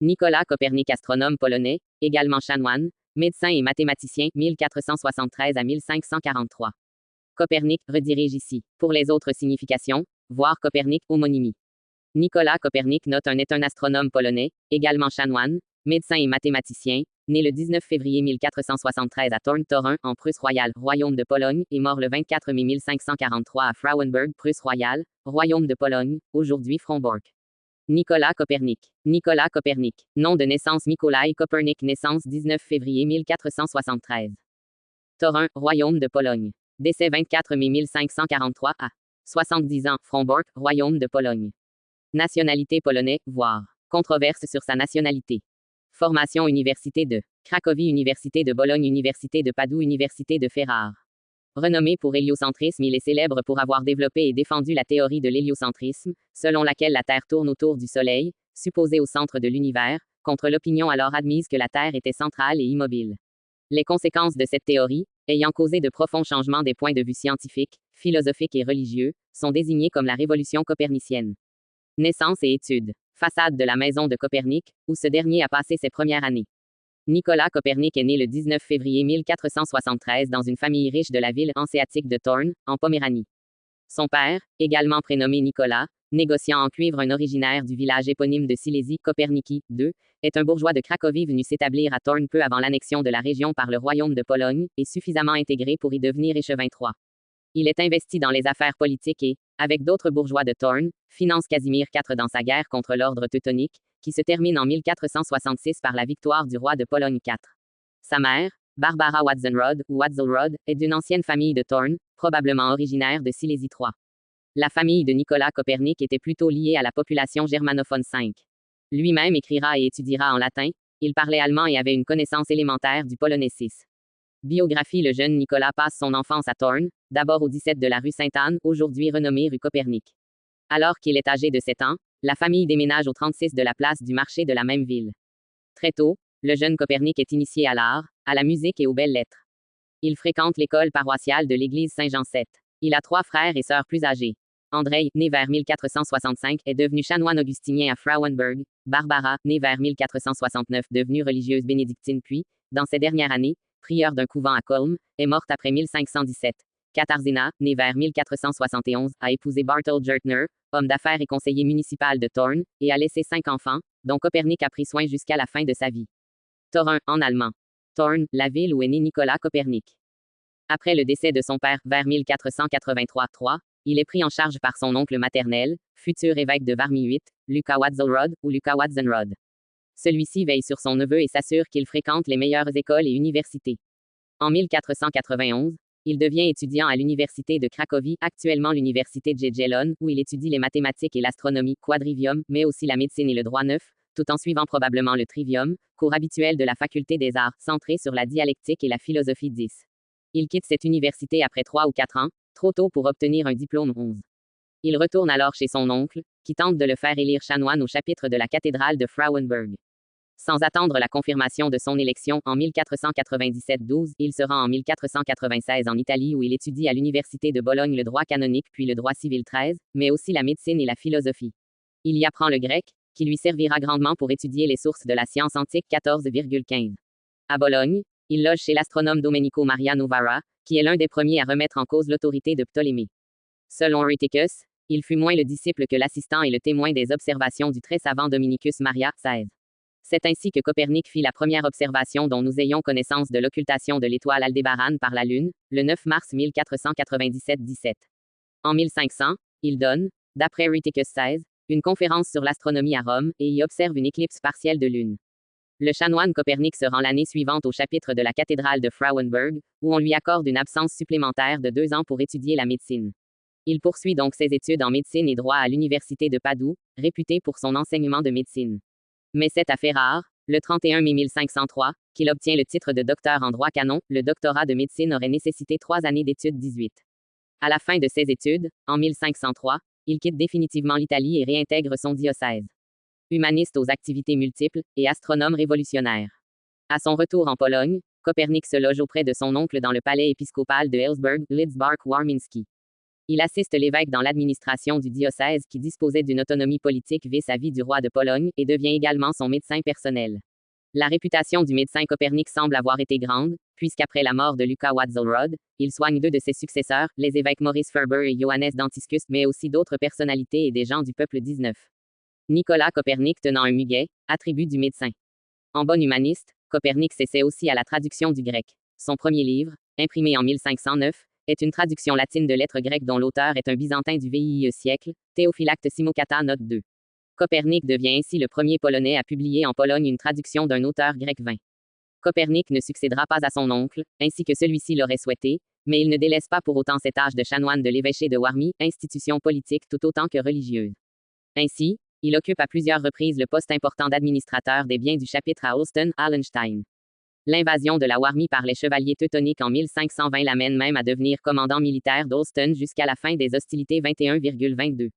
Nicolas Copernic, astronome polonais, également chanoine, médecin et mathématicien, 1473 à 1543. Copernic, redirige ici. Pour les autres significations, voir Copernic, homonymie. Nicolas Copernic est un astronome polonais, également chanoine, médecin et mathématicien, né le 19 février 1473 à Thorn, en Prusse royale, Royaume de Pologne, et mort le 24 mai 1543 à Frauenburg, Prusse royale, Royaume de Pologne, aujourd'hui Frombork. Nicolas Copernic. Nicolas Copernic. Nom de naissance Mikołaj Kopernik, naissance 19 février 1473. Thorin, Royaume de Pologne. Décès 24 mai 1543 à 70 ans, Frombork, Royaume de Pologne. Nationalité polonais, voir. Controverse sur sa nationalité. Formation Université de Cracovie, Université de Bologne, Université de Padoue, Université de Ferrare. Renommé pour héliocentrisme, il est célèbre pour avoir développé et défendu la théorie de l'héliocentrisme, selon laquelle la Terre tourne autour du Soleil, supposé au centre de l'univers, contre l'opinion alors admise que la Terre était centrale et immobile. Les conséquences de cette théorie, ayant causé de profonds changements des points de vue scientifiques, philosophiques et religieux, sont désignées comme la révolution copernicienne. Naissance et études. Façade de la maison de Copernic, où ce dernier a passé ses premières années. Nicolas Copernic est né le 19 février 1473 dans une famille riche de la ville hanséatique de Thorn, en Poméranie. Son père, également prénommé Nicolas, négociant en cuivre, un originaire du village éponyme de Silésie, Koperniki, II, est un bourgeois de Cracovie venu s'établir à Thorn peu avant l'annexion de la région par le Royaume de Pologne, et suffisamment intégré pour y devenir échevin III. Il est investi dans les affaires politiques et, avec d'autres bourgeois de Thorn, finance Casimir IV dans sa guerre contre l'ordre teutonique, qui se termine en 1466 par la victoire du roi de Pologne IV. Sa mère, Barbara Watzenrod, ou Watzelrod, est d'une ancienne famille de Thorn, probablement originaire de Silésie III. La famille de Nicolas Copernic était plutôt liée à la population germanophone 5. Lui-même écrira et étudiera en latin, il parlait allemand et avait une connaissance élémentaire du polonais 6. Biographie. Le jeune Nicolas passe son enfance à Thorn, d'abord au 17 de la rue Sainte-Anne, aujourd'hui renommée rue Copernic. Alors qu'il est âgé de 7 ans, la famille déménage au 36 de la place du marché de la même ville. Très tôt, le jeune Copernic est initié à l'art, à la musique et aux belles lettres. Il fréquente l'école paroissiale de l'église Saint-Jean VII. Il a 3 frères et sœurs plus âgés. Andrei, né vers 1465, est devenu chanoine augustinien à Frauenburg. Barbara, née vers 1469, devenue religieuse bénédictine puis, dans ses dernières années, prieure d'un couvent à Kulm, est morte après 1517. Katarzyna, née vers 1471, a épousé Bartol Jertner, homme d'affaires et conseiller municipal de Thorn, et a laissé 5 enfants, dont Copernic a pris soin jusqu'à la fin de sa vie. Thorin, en allemand. Thorn, la ville où est né Nicolas Copernic. Après le décès de son père, vers 1483-3, il est pris en charge par son oncle maternel, futur évêque de Varmiehuit, Lukas Watzelrod, ou Lukas Watzenrod. Celui-ci veille sur son neveu et s'assure qu'il fréquente les meilleures écoles et universités. En 1491, il devient étudiant à l'université de Cracovie, actuellement l'université Jagiellon, où il étudie les mathématiques et l'astronomie, quadrivium, mais aussi la médecine et le droit neuf, tout en suivant probablement le trivium, cours habituel de la faculté des arts, centré sur la dialectique et la philosophie 10. Il quitte cette université après 3 ou 4 ans, trop tôt pour obtenir un diplôme 11. Il retourne alors chez son oncle, qui tente de le faire élire chanoine au chapitre de la cathédrale de Frauenburg. Sans attendre la confirmation de son élection, en 1497-12, il se rend en 1496 en Italie où il étudie à l'université de Bologne le droit canonique puis le droit civil 13, mais aussi la médecine et la philosophie. Il y apprend le grec, qui lui servira grandement pour étudier les sources de la science antique 14,15. À Bologne, il loge chez l'astronome Domenico Maria Novara, qui est l'un des premiers à remettre en cause l'autorité de Ptolémée. Selon Rheticus, il fut moins le disciple que l'assistant et le témoin des observations du très savant Dominicus Maria, 16. C'est ainsi que Copernic fit la première observation dont nous ayons connaissance de l'occultation de l'étoile Aldébaran par la Lune, le 9 mars 1497-17. En 1500, il donne, d'après Rheticus 16, une conférence sur l'astronomie à Rome, et y observe une éclipse partielle de Lune. Le chanoine Copernic se rend l'année suivante au chapitre de la cathédrale de Frauenburg, où on lui accorde une absence supplémentaire de 2 ans pour étudier la médecine. Il poursuit donc ses études en médecine et droit à l'université de Padoue, réputée pour son enseignement de médecine. Mais c'est à fait rare, le 31 mai 1503, qu'il obtient le titre de docteur en droit canon. Le doctorat de médecine aurait nécessité 3 années d'études 18. À la fin de ses études, en 1503, il quitte définitivement l'Italie et réintègre son diocèse. Humaniste aux activités multiples, et astronome révolutionnaire. À son retour en Pologne, Copernic se loge auprès de son oncle dans le palais épiscopal de Hillsburg, Lidzbark-Warminski. Il assiste l'évêque dans l'administration du diocèse qui disposait d'une autonomie politique vis-à-vis du roi de Pologne et devient également son médecin personnel. La réputation du médecin Copernic semble avoir été grande, puisqu'après la mort de Luca Watzelrod, il soigne deux de ses successeurs, les évêques Maurice Ferber et Johannes d'Antiscus, mais aussi d'autres personnalités et des gens du peuple 19. Nicolas Copernic tenant un muguet, attribut du médecin. En bon humaniste, Copernic s'essaie aussi à la traduction du grec. Son premier livre, imprimé en 1509, est une traduction latine de lettres grecques dont l'auteur est un Byzantin du VIe siècle, Théophylacte Simokata note 2. Copernic devient ainsi le premier Polonais à publier en Pologne une traduction d'un auteur grec 20. Copernic ne succédera pas à son oncle, ainsi que celui-ci l'aurait souhaité, mais il ne délaisse pas pour autant cet âge de chanoine de l'évêché de Warmie, institution politique tout autant que religieuse. Ainsi, il occupe à plusieurs reprises le poste important d'administrateur des biens du chapitre à Holstein-Hallenstein. L'invasion de la Warmie par les chevaliers teutoniques en 1520 l'amène même à devenir commandant militaire d'Holstein jusqu'à la fin des hostilités 21,22.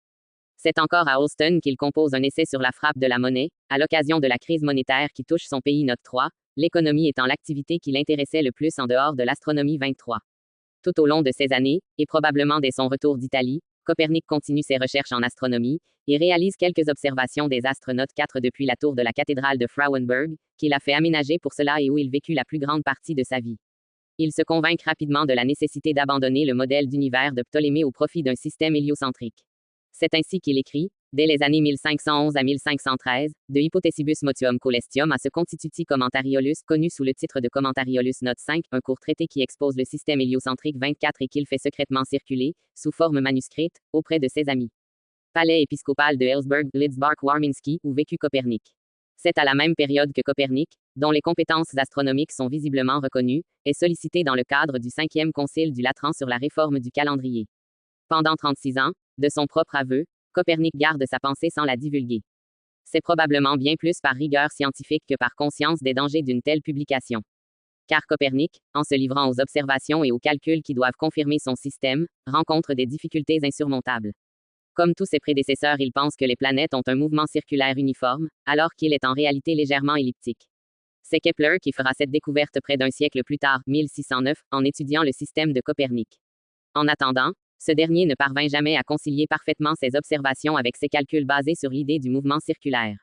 C'est encore à Holstein qu'il compose un essai sur la frappe de la monnaie, à l'occasion de la crise monétaire qui touche son pays note 3, l'économie étant l'activité qui l'intéressait le plus en dehors de l'astronomie 23. Tout au long de ces années, et probablement dès son retour d'Italie, Copernic continue ses recherches en astronomie, et réalise quelques observations des astres note 4 depuis la tour de la cathédrale de Frauenburg, qu'il a fait aménager pour cela et où il vécut la plus grande partie de sa vie. Il se convainc rapidement de la nécessité d'abandonner le modèle d'univers de Ptolémée au profit d'un système héliocentrique. C'est ainsi qu'il écrit, dès les années 1511 à 1513, de Hypothesibus motuum coelestium à ce Constituti Commentariolus, connu sous le titre de Commentariolus note 5, un court traité qui expose le système héliocentrique 24 et qu'il fait secrètement circuler, sous forme manuscrite, auprès de ses amis. Palais épiscopal de Helsberg, Lidzbark-Warminski, où vécut Copernic. C'est à la même période que Copernic, dont les compétences astronomiques sont visiblement reconnues, est sollicité dans le cadre du 5e concile du Latran sur la réforme du calendrier. Pendant 36 ans, de son propre aveu, Copernic garde sa pensée sans la divulguer. C'est probablement bien plus par rigueur scientifique que par conscience des dangers d'une telle publication. Car Copernic, en se livrant aux observations et aux calculs qui doivent confirmer son système, rencontre des difficultés insurmontables. Comme tous ses prédécesseurs, il pense que les planètes ont un mouvement circulaire uniforme, alors qu'il est en réalité légèrement elliptique. C'est Kepler qui fera cette découverte près d'un siècle plus tard, 1609, en étudiant le système de Copernic. En attendant, ce dernier ne parvint jamais à concilier parfaitement ses observations avec ses calculs basés sur l'idée du mouvement circulaire.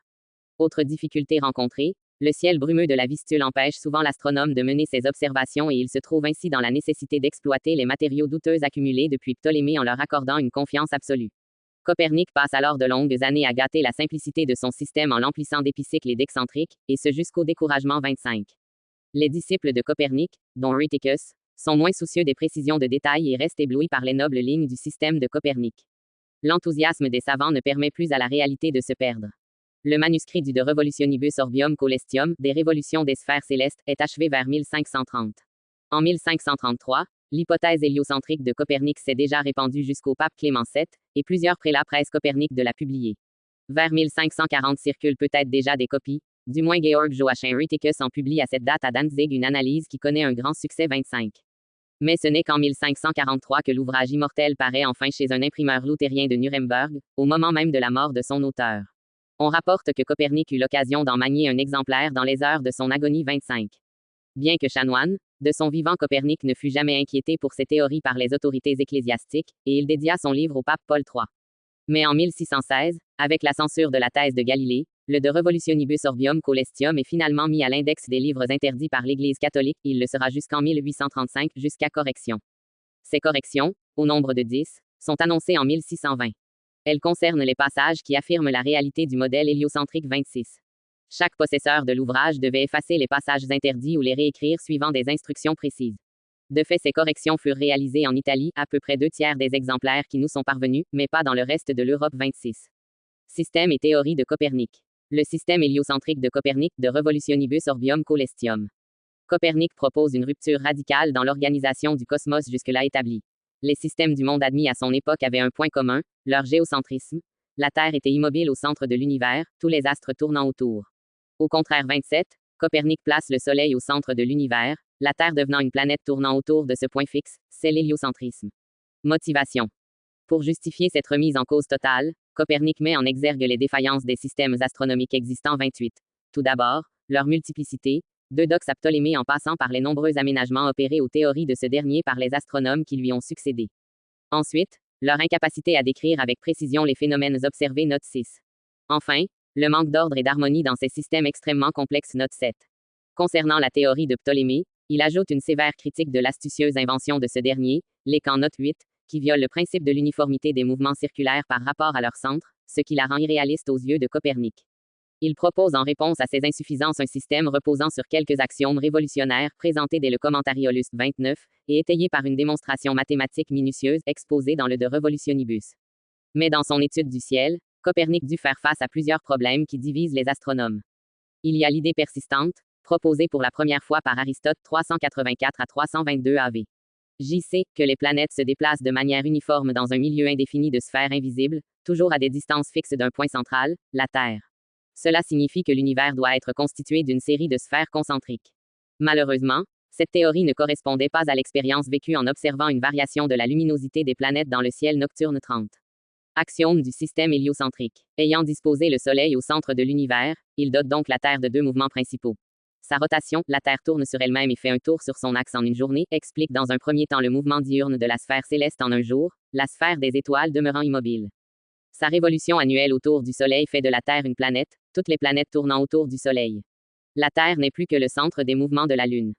Autre difficulté rencontrée, le ciel brumeux de la Vistule empêche souvent l'astronome de mener ses observations et il se trouve ainsi dans la nécessité d'exploiter les matériaux douteux accumulés depuis Ptolémée en leur accordant une confiance absolue. Copernic passe alors de longues années à gâter la simplicité de son système en l'emplissant d'épicycles et d'excentriques, et ce jusqu'au découragement 25. Les disciples de Copernic, dont Rheticus, sont moins soucieux des précisions de détail et restent éblouis par les nobles lignes du système de Copernic. L'enthousiasme des savants ne permet plus à la réalité de se perdre. Le manuscrit du De Revolutionibus Orbium Coelestium, des révolutions des sphères célestes, est achevé vers 1530. En 1533, l'hypothèse héliocentrique de Copernic s'est déjà répandue jusqu'au pape Clément VII, et plusieurs prélats pressent Copernic de la publier. Vers 1540 circulent peut-être déjà des copies, du moins Georg Joachim Rheticus en publie à cette date à Danzig une analyse qui connaît un grand succès 25. Mais ce n'est qu'en 1543 que l'ouvrage immortel paraît enfin chez un imprimeur luthérien de Nuremberg, au moment même de la mort de son auteur. On rapporte que Copernic eut l'occasion d'en manier un exemplaire dans les heures de son agonie 25. Bien que chanoine, de son vivant Copernic ne fut jamais inquiété pour ses théories par les autorités ecclésiastiques, et il dédia son livre au pape Paul III. Mais en 1616, avec la censure de la thèse de Galilée, le De Revolutionibus Orbium Coelestium est finalement mis à l'index des livres interdits par l'Église catholique, il le sera jusqu'en 1835, jusqu'à correction. Ces corrections, au nombre de 10, sont annoncées en 1620. Elles concernent les passages qui affirment la réalité du modèle héliocentrique 26. Chaque possesseur de l'ouvrage devait effacer les passages interdits ou les réécrire suivant des instructions précises. De fait, ces corrections furent réalisées en Italie, à peu près 2/3 des exemplaires qui nous sont parvenus, mais pas dans le reste de l'Europe 26. Système et théorie de Copernic. Le système héliocentrique de Copernic, de Revolutionibus Orbium Coelestium. Copernic propose une rupture radicale dans l'organisation du cosmos jusque-là établie. Les systèmes du monde admis à son époque avaient un point commun, leur géocentrisme. La Terre était immobile au centre de l'univers, tous les astres tournant autour. Au contraire 27, Copernic place le Soleil au centre de l'univers, la Terre devenant une planète tournant autour de ce point fixe, c'est l'héliocentrisme. Motivation. Pour justifier cette remise en cause totale, Copernic met en exergue les défaillances des systèmes astronomiques existants 28. Tout d'abord, leur multiplicité, d'Eudoxe à Ptolémée en passant par les nombreux aménagements opérés aux théories de ce dernier par les astronomes qui lui ont succédé. Ensuite, leur incapacité à décrire avec précision les phénomènes observés note 6. Enfin, le manque d'ordre et d'harmonie dans ces systèmes extrêmement complexes note 7. Concernant la théorie de Ptolémée, il ajoute une sévère critique de l'astucieuse invention de ce dernier, Lécan note 8, qui viole le principe de l'uniformité des mouvements circulaires par rapport à leur centre, ce qui la rend irréaliste aux yeux de Copernic. Il propose en réponse à ces insuffisances un système reposant sur quelques axiomes révolutionnaires présentés dès le Commentariolus 29 et étayés par une démonstration mathématique minutieuse exposée dans le De Revolutionibus. Mais dans son étude du ciel, Copernic dut faire face à plusieurs problèmes qui divisent les astronomes. Il y a l'idée persistante, proposée pour la première fois par Aristote 384 à 322 AV. J.C. que les planètes se déplacent de manière uniforme dans un milieu indéfini de sphères invisibles, toujours à des distances fixes d'un point central, la Terre. Cela signifie que l'univers doit être constitué d'une série de sphères concentriques. Malheureusement, cette théorie ne correspondait pas à l'expérience vécue en observant une variation de la luminosité des planètes dans le ciel nocturne 30. Axiome du système héliocentrique. Ayant disposé le Soleil au centre de l'univers, il dote donc la Terre de deux mouvements principaux. Sa rotation, la Terre tourne sur elle-même et fait un tour sur son axe en une journée, explique dans un premier temps le mouvement diurne de la sphère céleste en un jour, la sphère des étoiles demeurant immobile. Sa révolution annuelle autour du Soleil fait de la Terre une planète, toutes les planètes tournant autour du Soleil. La Terre n'est plus que le centre des mouvements de la Lune.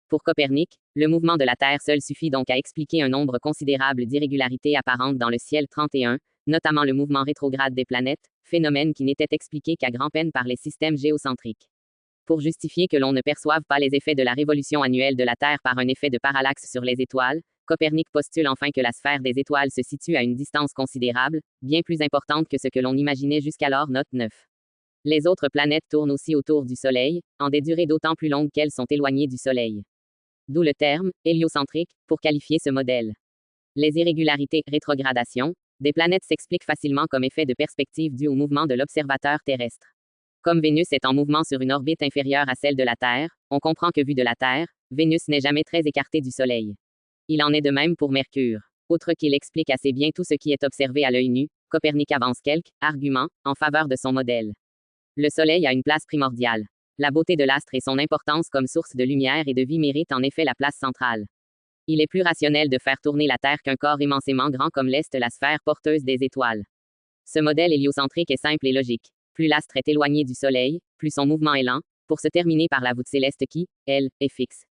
Pour Copernic, le mouvement de la Terre seul suffit donc à expliquer un nombre considérable d'irrégularités apparentes dans le ciel 31, notamment le mouvement rétrograde des planètes, phénomène qui n'était expliqué qu'à grand-peine par les systèmes géocentriques. Pour justifier que l'on ne perçoive pas les effets de la révolution annuelle de la Terre par un effet de parallaxe sur les étoiles, Copernic postule enfin que la sphère des étoiles se situe à une distance considérable, bien plus importante que ce que l'on imaginait jusqu'alors note 9. Les autres planètes tournent aussi autour du Soleil, en des durées d'autant plus longues qu'elles sont éloignées du Soleil. D'où le terme héliocentrique pour qualifier ce modèle. Les irrégularités, rétrogradation, des planètes s'expliquent facilement comme effet de perspective dû au mouvement de l'observateur terrestre. Comme Vénus est en mouvement sur une orbite inférieure à celle de la Terre, on comprend que vu de la Terre, Vénus n'est jamais très écartée du Soleil. Il en est de même pour Mercure. Outre qu'il explique assez bien tout ce qui est observé à l'œil nu, Copernic avance quelques arguments en faveur de son modèle. Le Soleil a une place primordiale. La beauté de l'astre et son importance comme source de lumière et de vie méritent en effet la place centrale. Il est plus rationnel de faire tourner la Terre qu'un corps immensément grand comme l'est la sphère porteuse des étoiles. Ce modèle héliocentrique est simple et logique. Plus l'astre est éloigné du Soleil, plus son mouvement est lent, pour se terminer par la voûte céleste qui, elle, est fixe.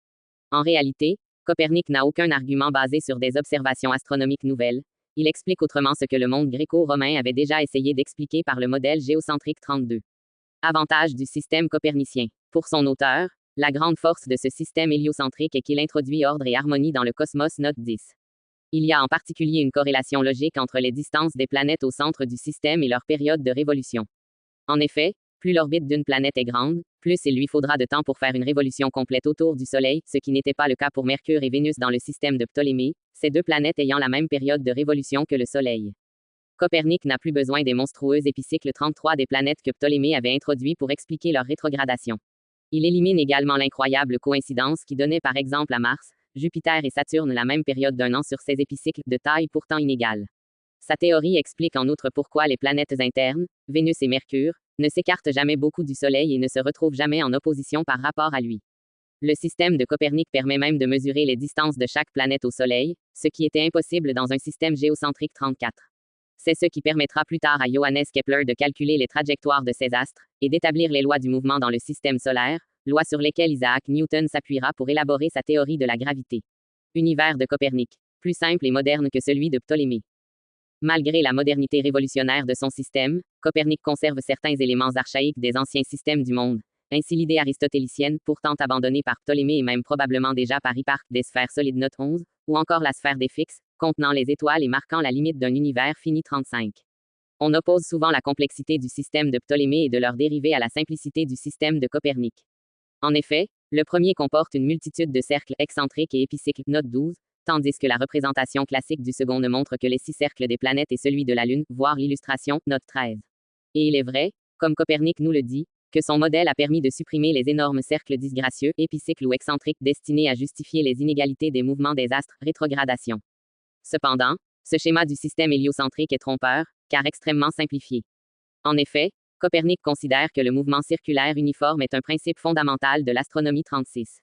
En réalité, Copernic n'a aucun argument basé sur des observations astronomiques nouvelles. Il explique autrement ce que le monde gréco-romain avait déjà essayé d'expliquer par le modèle géocentrique 32. Avantage du système copernicien. Pour son auteur, la grande force de ce système héliocentrique est qu'il introduit ordre et harmonie dans le cosmos note 10. Il y a en particulier une corrélation logique entre les distances des planètes au centre du système et leur période de révolution. En effet, plus l'orbite d'une planète est grande, plus il lui faudra de temps pour faire une révolution complète autour du Soleil, ce qui n'était pas le cas pour Mercure et Vénus dans le système de Ptolémée, ces deux planètes ayant la même période de révolution que le Soleil. Copernic n'a plus besoin des monstrueux épicycles 33 des planètes que Ptolémée avait introduits pour expliquer leur rétrogradation. Il élimine également l'incroyable coïncidence qui donnait par exemple à Mars, Jupiter et Saturne la même période d'un an sur ces épicycles de taille pourtant inégale. Sa théorie explique en outre pourquoi les planètes internes, Vénus et Mercure, ne s'écartent jamais beaucoup du Soleil et ne se retrouvent jamais en opposition par rapport à lui. Le système de Copernic permet même de mesurer les distances de chaque planète au Soleil, ce qui était impossible dans un système géocentrique 34. C'est ce qui permettra plus tard à Johannes Kepler de calculer les trajectoires de ces astres, et d'établir les lois du mouvement dans le système solaire, lois sur lesquelles Isaac Newton s'appuiera pour élaborer sa théorie de la gravité. Univers de Copernic, plus simple et moderne que celui de Ptolémée. Malgré la modernité révolutionnaire de son système, Copernic conserve certains éléments archaïques des anciens systèmes du monde. Ainsi l'idée aristotélicienne, pourtant abandonnée par Ptolémée et même probablement déjà par Hipparque des sphères solides note 11, ou encore la sphère des fixes, contenant les étoiles et marquant la limite d'un univers fini 35. On oppose souvent la complexité du système de Ptolémée et de leurs dérivés à la simplicité du système de Copernic. En effet, le premier comporte une multitude de cercles excentriques et épicycles note 12, tandis que la représentation classique du second ne montre que les 6 cercles des planètes et celui de la Lune, voire l'illustration, note 13. Et il est vrai, comme Copernic nous le dit, que son modèle a permis de supprimer les énormes cercles disgracieux, épicycles ou excentriques destinés à justifier les inégalités des mouvements des astres, rétrogradation. Cependant, ce schéma du système héliocentrique est trompeur, car extrêmement simplifié. En effet, Copernic considère que le mouvement circulaire uniforme est un principe fondamental de l'astronomie 36.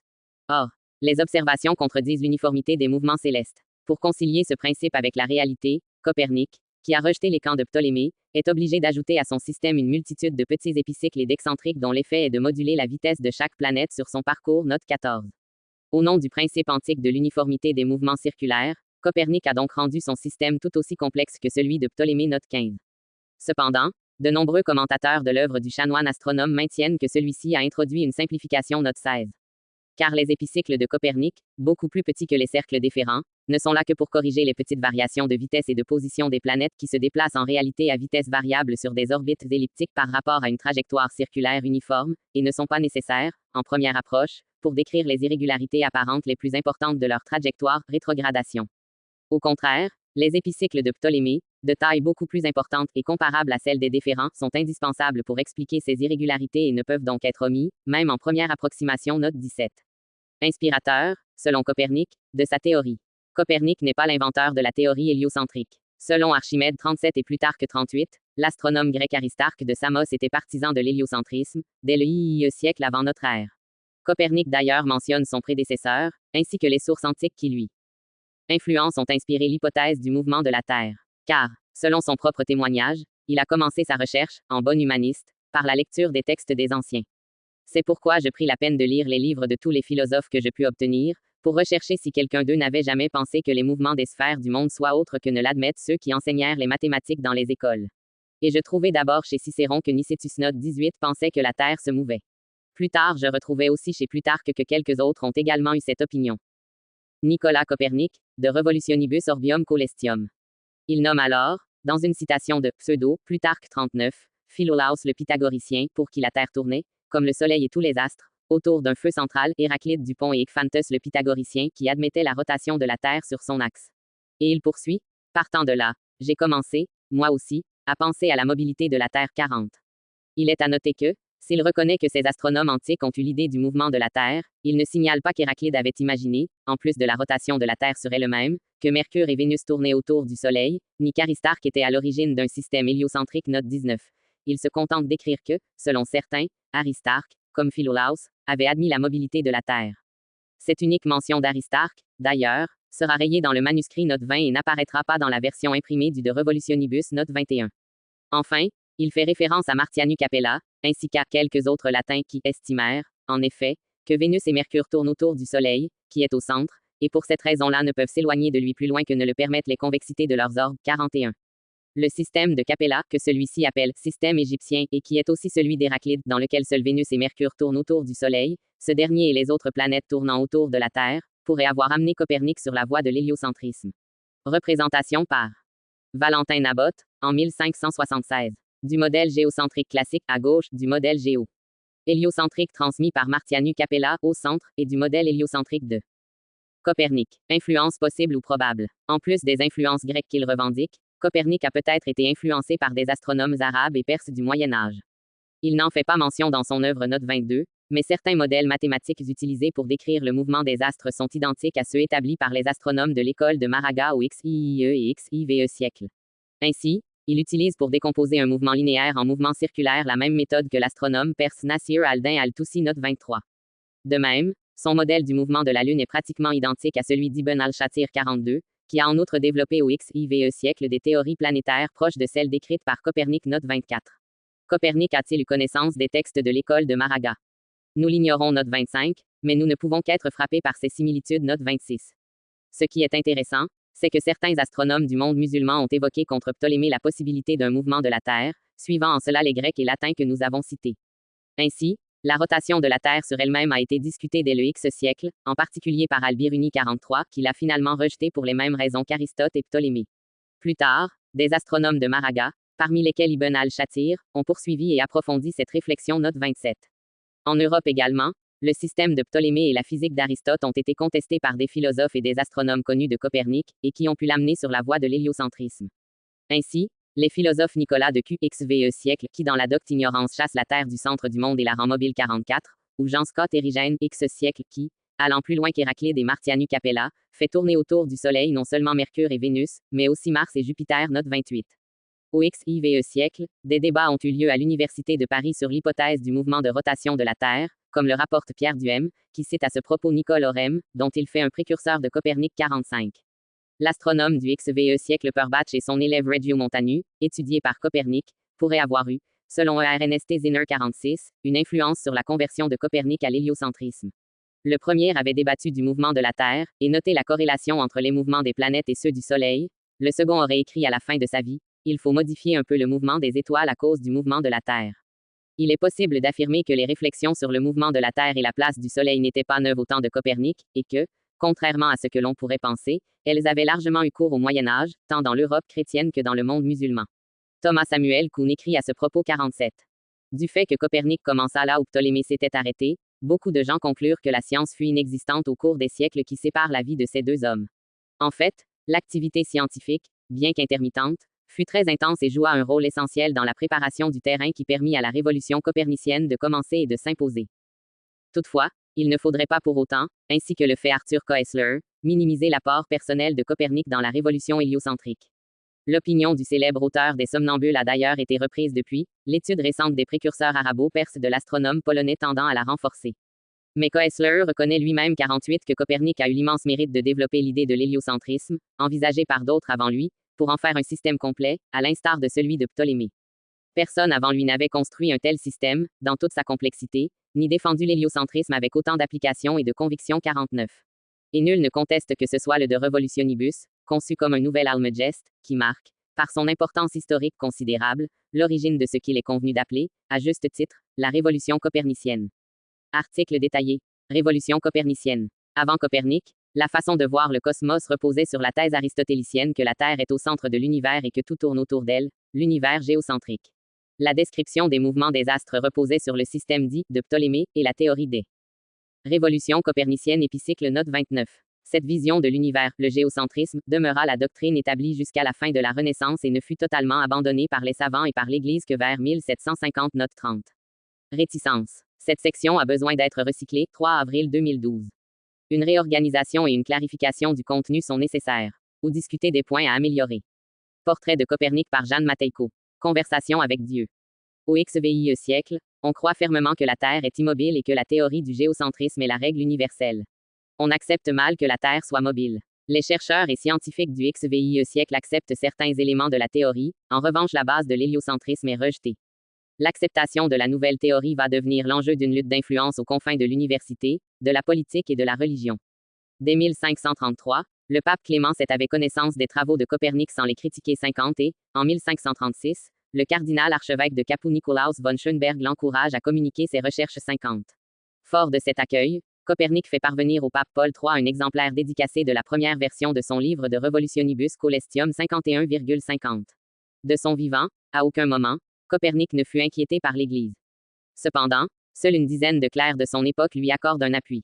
Or, les observations contredisent l'uniformité des mouvements célestes. Pour concilier ce principe avec la réalité, Copernic, qui a rejeté les camps de Ptolémée, est obligé d'ajouter à son système une multitude de petits épicycles et d'excentriques dont l'effet est de moduler la vitesse de chaque planète sur son parcours. Note 14. Au nom du principe antique de l'uniformité des mouvements circulaires, Copernic a donc rendu son système tout aussi complexe que celui de Ptolémée. Note 15. Cependant, de nombreux commentateurs de l'œuvre du chanoine astronome maintiennent que celui-ci a introduit une simplification. Note 16. Car les épicycles de Copernic, beaucoup plus petits que les cercles déférents, ne sont là que pour corriger les petites variations de vitesse et de position des planètes qui se déplacent en réalité à vitesse variable sur des orbites elliptiques par rapport à une trajectoire circulaire uniforme, et ne sont pas nécessaires, en première approche, pour décrire les irrégularités apparentes les plus importantes de leur trajectoire, rétrogradation. Au contraire, les épicycles de Ptolémée, de taille beaucoup plus importante et comparable à celle des déférents, sont indispensables pour expliquer ces irrégularités et ne peuvent donc être omis, même en première approximation. Note 17. Inspirateur, selon Copernic, de sa théorie. Copernic n'est pas l'inventeur de la théorie héliocentrique. Selon Archimède 37 et Plutarque 38, l'astronome grec Aristarque de Samos était partisan de l'héliocentrisme, dès le IIe siècle avant notre ère. Copernic d'ailleurs mentionne son prédécesseur, ainsi que les sources antiques qui lui influence ont inspiré l'hypothèse du mouvement de la Terre. Car, selon son propre témoignage, il a commencé sa recherche, en bon humaniste, par la lecture des textes des anciens. C'est pourquoi je pris la peine de lire les livres de tous les philosophes que je pus obtenir, pour rechercher si quelqu'un d'eux n'avait jamais pensé que les mouvements des sphères du monde soient autres que ne l'admettent ceux qui enseignèrent les mathématiques dans les écoles. Et je trouvai d'abord chez Cicéron que Nicétus. Note 18 pensait que la Terre se mouvait. Plus tard, je retrouvai aussi chez Plutarque que quelques autres ont également eu cette opinion. Nicolas Copernic, de Revolutionibus Orbium Coelestium. Il nomme alors, dans une citation de Plutarque 39, Philolaos le pythagoricien, pour qui la Terre tournait, comme le Soleil et tous les astres, autour d'un feu central, Héraclite du Pont et Epiphantus le pythagoricien qui admettait la rotation de la Terre sur son axe. Et il poursuit, partant de là, j'ai commencé, moi aussi, à penser à la mobilité de la Terre 40. Il est à noter que, s'il reconnaît que ces astronomes antiques ont eu l'idée du mouvement de la Terre, il ne signale pas qu'Héraclide avait imaginé, en plus de la rotation de la Terre serait le même, que Mercure et Vénus tournaient autour du Soleil, ni qu'Aristarque était à l'origine d'un système héliocentrique. Note 19. Il se contente d'écrire que, selon certains, Aristarque, comme Philolaos, avait admis la mobilité de la Terre. Cette unique mention d'Aristarque, d'ailleurs, sera rayée dans le manuscrit. Note 20 et n'apparaîtra pas dans la version imprimée du De Revolutionibus. Note 21. Enfin, il fait référence à Martianu Capella, ainsi qu'à quelques autres latins qui estimèrent, en effet, que Vénus et Mercure tournent autour du Soleil, qui est au centre, et pour cette raison-là ne peuvent s'éloigner de lui plus loin que ne le permettent les convexités de leurs orbes. 41. Le système de Capella, que celui-ci appelle système égyptien et qui est aussi celui d'Héraclide, dans lequel seuls Vénus et Mercure tournent autour du Soleil, ce dernier et les autres planètes tournant autour de la Terre, pourrait avoir amené Copernic sur la voie de l'héliocentrisme. Représentation par Valentin Naboth, en 1576. Du modèle géocentrique classique, à gauche, du modèle héliocentrique transmis par Martianu Capella, au centre, et du modèle héliocentrique de Copernic. Influence possible ou probable. En plus des influences grecques qu'il revendique, Copernic a peut-être été influencé par des astronomes arabes et perses du Moyen Âge. Il n'en fait pas mention dans son œuvre. Note 22, mais certains modèles mathématiques utilisés pour décrire le mouvement des astres sont identiques à ceux établis par les astronomes de l'école de Maraga au XIIe et XIVe siècle. Ainsi, il utilise pour décomposer un mouvement linéaire en mouvement circulaire la même méthode que l'astronome perse Nasir al-Din al-Tusi. Note 23. De même, son modèle du mouvement de la Lune est pratiquement identique à celui d'Ibn al-Shatir 42, qui a en outre développé au XIVe siècle des théories planétaires proches de celles décrites par Copernic. Note 24. Copernic a-t-il eu connaissance des textes de l'école de Maraga? Nous l'ignorons. Note 25, mais nous ne pouvons qu'être frappés par ces similitudes. Note 26. Ce qui est intéressant, c'est que certains astronomes du monde musulman ont évoqué contre Ptolémée la possibilité d'un mouvement de la Terre, suivant en cela les Grecs et Latins que nous avons cités. Ainsi, la rotation de la Terre sur elle-même a été discutée dès le X siècle, en particulier par Al-Biruni 43, qui l'a finalement rejetée pour les mêmes raisons qu'Aristote et Ptolémée. Plus tard, des astronomes de Maraga, parmi lesquels Ibn al-Shatir, ont poursuivi et approfondi cette réflexion. Note 27. En Europe également, le système de Ptolémée et la physique d'Aristote ont été contestés par des philosophes et des astronomes connus de Copernic, et qui ont pu l'amener sur la voie de l'héliocentrisme. Ainsi, les philosophes Nicolas de QXVe siècle qui dans la docte ignorance chasse la Terre du centre du monde et la rend mobile 44, ou Jean Scott Érigène X siècle qui, allant plus loin qu'Héraclide et Martianu Capella, fait tourner autour du Soleil non seulement Mercure et Vénus, mais aussi Mars et Jupiter. Note 28. Au XIVe siècle, des débats ont eu lieu à l'Université de Paris sur l'hypothèse du mouvement de rotation de la Terre, comme le rapporte Pierre Duhem, qui cite à ce propos Nicole Orem, dont il fait un précurseur de Copernic 45. L'astronome du XVe siècle Purbach et son élève Regiomontanu, étudié par Copernic, pourraient avoir eu, selon ERNST Zinner 46, une influence sur la conversion de Copernic à l'héliocentrisme. Le premier avait débattu du mouvement de la Terre, et noté la corrélation entre les mouvements des planètes et ceux du Soleil. Le second aurait écrit à la fin de sa vie, il faut modifier un peu le mouvement des étoiles à cause du mouvement de la Terre. Il est possible d'affirmer que les réflexions sur le mouvement de la Terre et la place du Soleil n'étaient pas neuves au temps de Copernic, et que, contrairement à ce que l'on pourrait penser, elles avaient largement eu cours au Moyen Âge, tant dans l'Europe chrétienne que dans le monde musulman. Thomas Samuel Kuhn écrit à ce propos 47. Du fait que Copernic commença là où Ptolémée s'était arrêté, beaucoup de gens conclurent que la science fut inexistante au cours des siècles qui séparent la vie de ces deux hommes. En fait, l'activité scientifique, bien qu'intermittente, fut très intense et joua un rôle essentiel dans la préparation du terrain qui permit à la révolution copernicienne de commencer et de s'imposer. Toutefois, il ne faudrait pas pour autant, ainsi que le fait Arthur Koestler, minimiser l'apport personnel de Copernic dans la révolution héliocentrique. L'opinion du célèbre auteur des Somnambules a d'ailleurs été reprise depuis, l'étude récente des précurseurs arabo-perses de l'astronome polonais tendant à la renforcer. Mais Koestler reconnaît lui-même 48 que Copernic a eu l'immense mérite de développer l'idée de l'héliocentrisme, envisagée par d'autres avant lui, pour en faire un système complet, à l'instar de celui de Ptolémée. Personne avant lui n'avait construit un tel système, dans toute sa complexité, ni défendu l'héliocentrisme avec autant d'application et de conviction 49. Et nul ne conteste que ce soit le de Revolutionibus, conçu comme un nouvel Almagest, qui marque, par son importance historique considérable, l'origine de ce qu'il est convenu d'appeler, à juste titre, la révolution copernicienne. Article détaillé. Révolution copernicienne. Avant Copernic, la façon de voir le cosmos reposait sur la thèse aristotélicienne que la Terre est au centre de l'univers et que tout tourne autour d'elle, l'univers géocentrique. La description des mouvements des astres reposait sur le système dit de Ptolémée et la théorie des révolutions coperniciennes épicycle note 29. Cette vision de l'univers, le géocentrisme, demeura la doctrine établie jusqu'à la fin de la Renaissance et ne fut totalement abandonnée par les savants et par l'Église que vers 1750 note 30. Réticence. Cette section a besoin d'être recyclée, 3 avril 2012. Une réorganisation et une clarification du contenu sont nécessaires. Ou discuter des points à améliorer. Portrait de Copernic par Jeanne Matejko. Conversation avec Dieu. Au XVIe siècle, on croit fermement que la Terre est immobile et que la théorie du géocentrisme est la règle universelle. On accepte mal que la Terre soit mobile. Les chercheurs et scientifiques du XVIe siècle acceptent certains éléments de la théorie, en revanche la base de l'héliocentrisme est rejetée. L'acceptation de la nouvelle théorie va devenir l'enjeu d'une lutte d'influence aux confins de l'université, de la politique et de la religion. Dès 1533, le pape Clément VII avait connaissance des travaux de Copernic sans les critiquer 50 et, en 1536, le cardinal archevêque de Capoue Nicolaus von Schönberg l'encourage à communiquer ses recherches 50. Fort de cet accueil, Copernic fait parvenir au pape Paul III un exemplaire dédicacé de la première version de son livre de Revolutionibus Coelestium 51,50. De son vivant, à aucun moment, Copernic ne fut inquiété par l'Église. Cependant, seule une dizaine de clercs de son époque lui accordent un appui.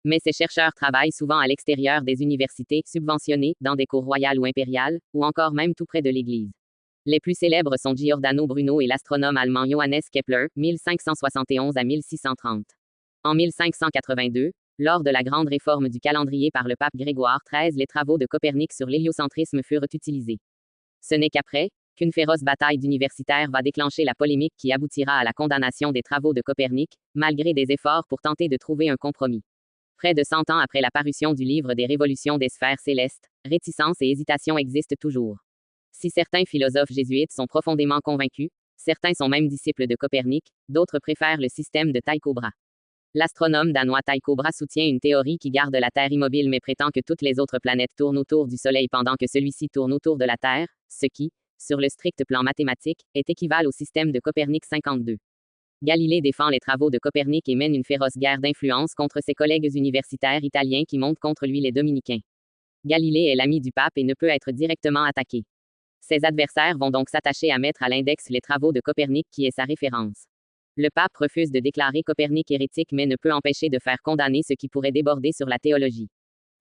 Mais ces chercheurs travaillent souvent à l'extérieur des universités, subventionnées, dans des cours royales ou impériales, ou encore même tout près de l'Église. Les plus célèbres sont Giordano Bruno et l'astronome allemand Johannes Kepler, 1571 à 1630. En 1582, lors de la grande réforme du calendrier par le pape Grégoire XIII, les travaux de Copernic sur l'héliocentrisme furent utilisés. Ce n'est qu'après qu'une féroce bataille d'universitaires va déclencher la polémique qui aboutira à la condamnation des travaux de Copernic, malgré des efforts pour tenter de trouver un compromis. Près de 100 ans après la parution du livre des révolutions des sphères célestes, réticence et hésitation existent toujours. Si certains philosophes jésuites sont profondément convaincus, certains sont même disciples de Copernic, d'autres préfèrent le système de Tycho Brahe. L'astronome danois Tycho Brahe soutient une théorie qui garde la Terre immobile mais prétend que toutes les autres planètes tournent autour du Soleil pendant que celui-ci tourne autour de la Terre, ce qui, sur le strict plan mathématique, est équivalent au système de Copernic 52. Galilée défend les travaux de Copernic et mène une féroce guerre d'influence contre ses collègues universitaires italiens qui montent contre lui les dominicains. Galilée est l'ami du pape et ne peut être directement attaqué. Ses adversaires vont donc s'attacher à mettre à l'index les travaux de Copernic qui est sa référence. Le pape refuse de déclarer Copernic hérétique mais ne peut empêcher de faire condamner ce qui pourrait déborder sur la théologie.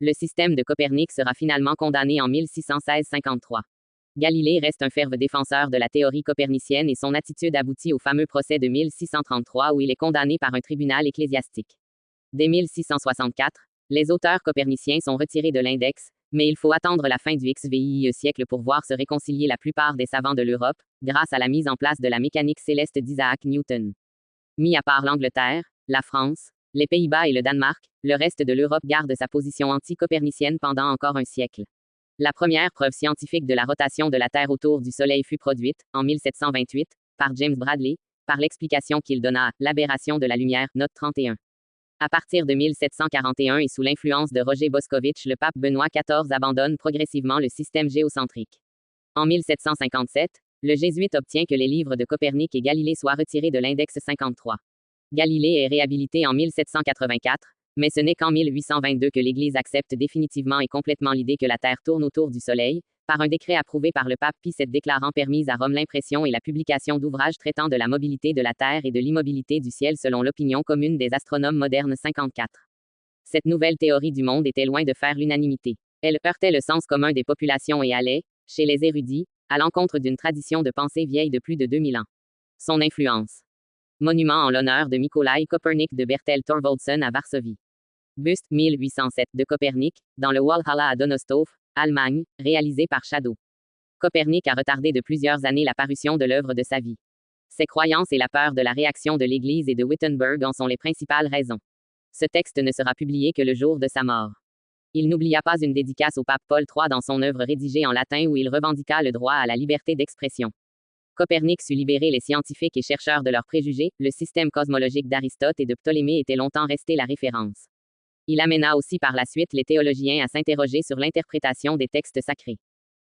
Le système de Copernic sera finalement condamné en 1616-53. Galilée reste un fervent défenseur de la théorie copernicienne et son attitude aboutit au fameux procès de 1633 où il est condamné par un tribunal ecclésiastique. Dès 1664, les auteurs coperniciens sont retirés de l'index, mais il faut attendre la fin du XVIe siècle pour voir se réconcilier la plupart des savants de l'Europe, grâce à la mise en place de la mécanique céleste d'Isaac Newton. Mis à part l'Angleterre, la France, les Pays-Bas et le Danemark, le reste de l'Europe garde sa position anti-copernicienne pendant encore un siècle. La première preuve scientifique de la rotation de la Terre autour du Soleil fut produite, en 1728, par James Bradley, par l'explication qu'il donna à l'aberration de la lumière, note 31. À partir de 1741 et sous l'influence de Roger Boscovich, le pape Benoît XIV abandonne progressivement le système géocentrique. En 1757, le jésuite obtient que les livres de Copernic et Galilée soient retirés de l'index 53. Galilée est réhabilité en 1784, mais ce n'est qu'en 1822 que l'Église accepte définitivement et complètement l'idée que la Terre tourne autour du Soleil, par un décret approuvé par le pape Pie VII déclarant permise à Rome l'impression et la publication d'ouvrages traitant de la mobilité de la Terre et de l'immobilité du ciel selon l'opinion commune des astronomes modernes 54. Cette nouvelle théorie du monde était loin de faire l'unanimité. Elle heurtait le sens commun des populations et allait, chez les érudits, à l'encontre d'une tradition de pensée vieille de plus de 2000 ans. Son influence. Monument en l'honneur de Mikołaj Kopernik de Bertel Thorvaldsen à Varsovie. Buste, 1807, de Copernic, dans le Walhalla à Donaustauf, Allemagne, réalisé par Shadow. Copernic a retardé de plusieurs années la parution de l'œuvre de sa vie. Ses croyances et la peur de la réaction de l'Église et de Wittenberg en sont les principales raisons. Ce texte ne sera publié que le jour de sa mort. Il n'oublia pas une dédicace au pape Paul III dans son œuvre rédigée en latin où il revendiqua le droit à la liberté d'expression. Copernic sut libérer les scientifiques et chercheurs de leurs préjugés, le système cosmologique d'Aristote et de Ptolémée était longtemps resté la référence. Il amena aussi par la suite les théologiens à s'interroger sur l'interprétation des textes sacrés.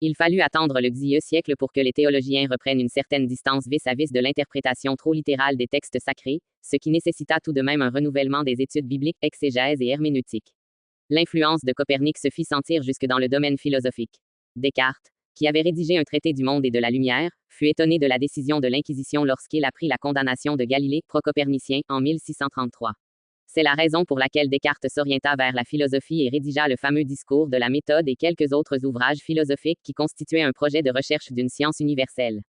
Il fallut attendre le Xe siècle pour que les théologiens reprennent une certaine distance vis-à-vis de l'interprétation trop littérale des textes sacrés, ce qui nécessita tout de même un renouvellement des études bibliques, exégèse et herméneutique. L'influence de Copernic se fit sentir jusque dans le domaine philosophique. Descartes, qui avait rédigé un traité du monde et de la lumière, fut étonné de la décision de l'Inquisition lorsqu'il apprit la condamnation de Galilée, pro-copernicien, en 1633. C'est la raison pour laquelle Descartes s'orienta vers la philosophie et rédigea le fameux discours de la méthode et quelques autres ouvrages philosophiques qui constituaient un projet de recherche d'une science universelle.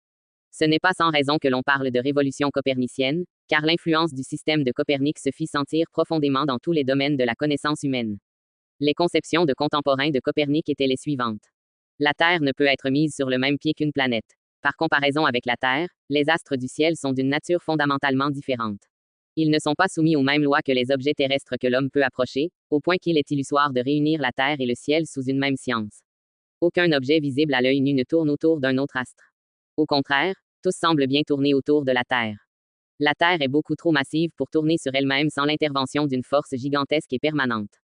Ce n'est pas sans raison que l'on parle de révolution copernicienne, car l'influence du système de Copernic se fit sentir profondément dans tous les domaines de la connaissance humaine. Les conceptions de contemporains de Copernic étaient les suivantes. La Terre ne peut être mise sur le même pied qu'une planète. Par comparaison avec la Terre, les astres du ciel sont d'une nature fondamentalement différente. Ils ne sont pas soumis aux mêmes lois que les objets terrestres que l'homme peut approcher, au point qu'il est illusoire de réunir la Terre et le ciel sous une même science. Aucun objet visible à l'œil nu ne tourne autour d'un autre astre. Au contraire, tous semblent bien tourner autour de la Terre. La Terre est beaucoup trop massive pour tourner sur elle-même sans l'intervention d'une force gigantesque et permanente.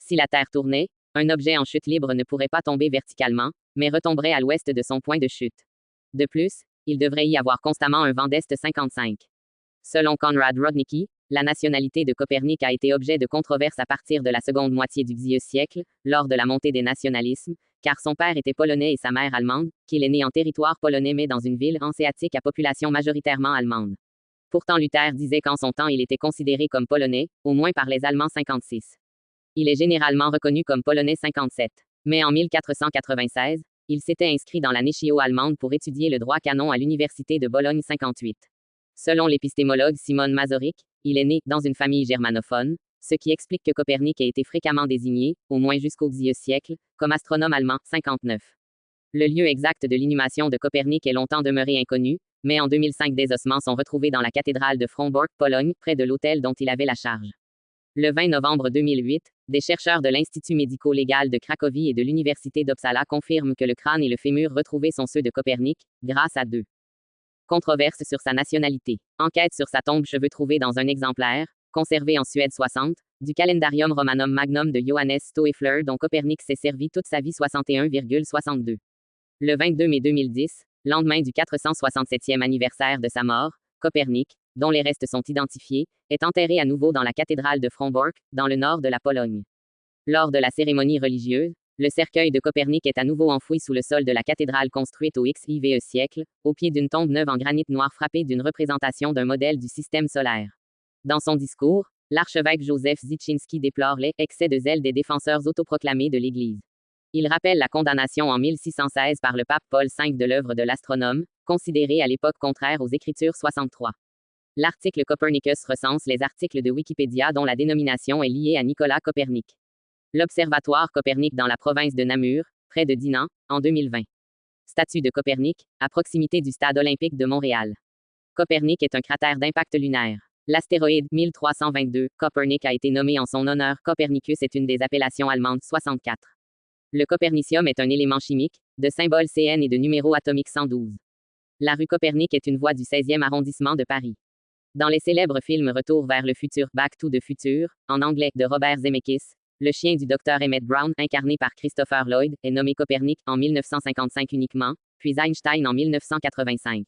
Si la Terre tournait, un objet en chute libre ne pourrait pas tomber verticalement, mais retomberait à l'ouest de son point de chute. De plus, il devrait y avoir constamment un vent d'est 55. Selon Konrad Rodnicki, la nationalité de Copernic a été objet de controverse à partir de la seconde moitié du Xe siècle, lors de la montée des nationalismes, car son père était polonais et sa mère allemande, qu'il est né en territoire polonais mais dans une ville hanséatique à population majoritairement allemande. Pourtant Luther disait qu'en son temps il était considéré comme polonais, au moins par les Allemands 56. Il est généralement reconnu comme polonais 57. Mais en 1496, il s'était inscrit dans la Neschio allemande pour étudier le droit canon à l'université de Bologne 58. Selon l'épistémologue Simon Mazorik, il est né dans une famille germanophone, ce qui explique que Copernic ait été fréquemment désigné, au moins jusqu'au Xe siècle, comme astronome allemand 59. Le lieu exact de l'inhumation de Copernic est longtemps demeuré inconnu, mais en 2005 des ossements sont retrouvés dans la cathédrale de Frombork, Pologne, près de l'hôtel dont il avait la charge. Le 20 novembre 2008, des chercheurs de l'Institut médico-légal de Cracovie et de l'Université d'Uppsala confirment que le crâne et le fémur retrouvés sont ceux de Copernic, grâce à deux. Controverse sur sa nationalité. Enquête sur sa tombe cheveux trouvée dans un exemplaire, conservé en Suède 60, du Calendarium Romanum Magnum de Johannes Stoeffler dont Copernic s'est servi toute sa vie 61,62. Le 22 mai 2010, lendemain du 467e anniversaire de sa mort, Copernic, dont les restes sont identifiés, est enterré à nouveau dans la cathédrale de Frombork, dans le nord de la Pologne. Lors de la cérémonie religieuse, le cercueil de Copernic est à nouveau enfoui sous le sol de la cathédrale construite au XIVe siècle, au pied d'une tombe neuve en granit noir frappée d'une représentation d'un modèle du système solaire. Dans son discours, l'archevêque Joseph Zichinski déplore les excès de zèle des défenseurs autoproclamés de l'Église. Il rappelle la condamnation en 1616 par le pape Paul V de l'œuvre de l'astronome, considérée à l'époque contraire aux Écritures 63. L'article Copernicus recense les articles de Wikipédia dont la dénomination est liée à Nicolas Copernic. L'Observatoire Copernic dans la province de Namur, près de Dinan, en 2020. Statue de Copernic, à proximité du stade olympique de Montréal. Copernic est un cratère d'impact lunaire. L'astéroïde 1322, Copernic a été nommé en son honneur. Copernicus est une des appellations allemandes 64. Le copernicium est un élément chimique, de symbole Cn et de numéro atomique 112. La rue Copernic est une voie du 16e arrondissement de Paris. Dans les célèbres films Retour vers le futur, Back to the Future, en anglais, de Robert Zemeckis, le chien du Dr Emmett Brown, incarné par Christopher Lloyd, est nommé Copernic en 1955 uniquement, puis Einstein en 1985.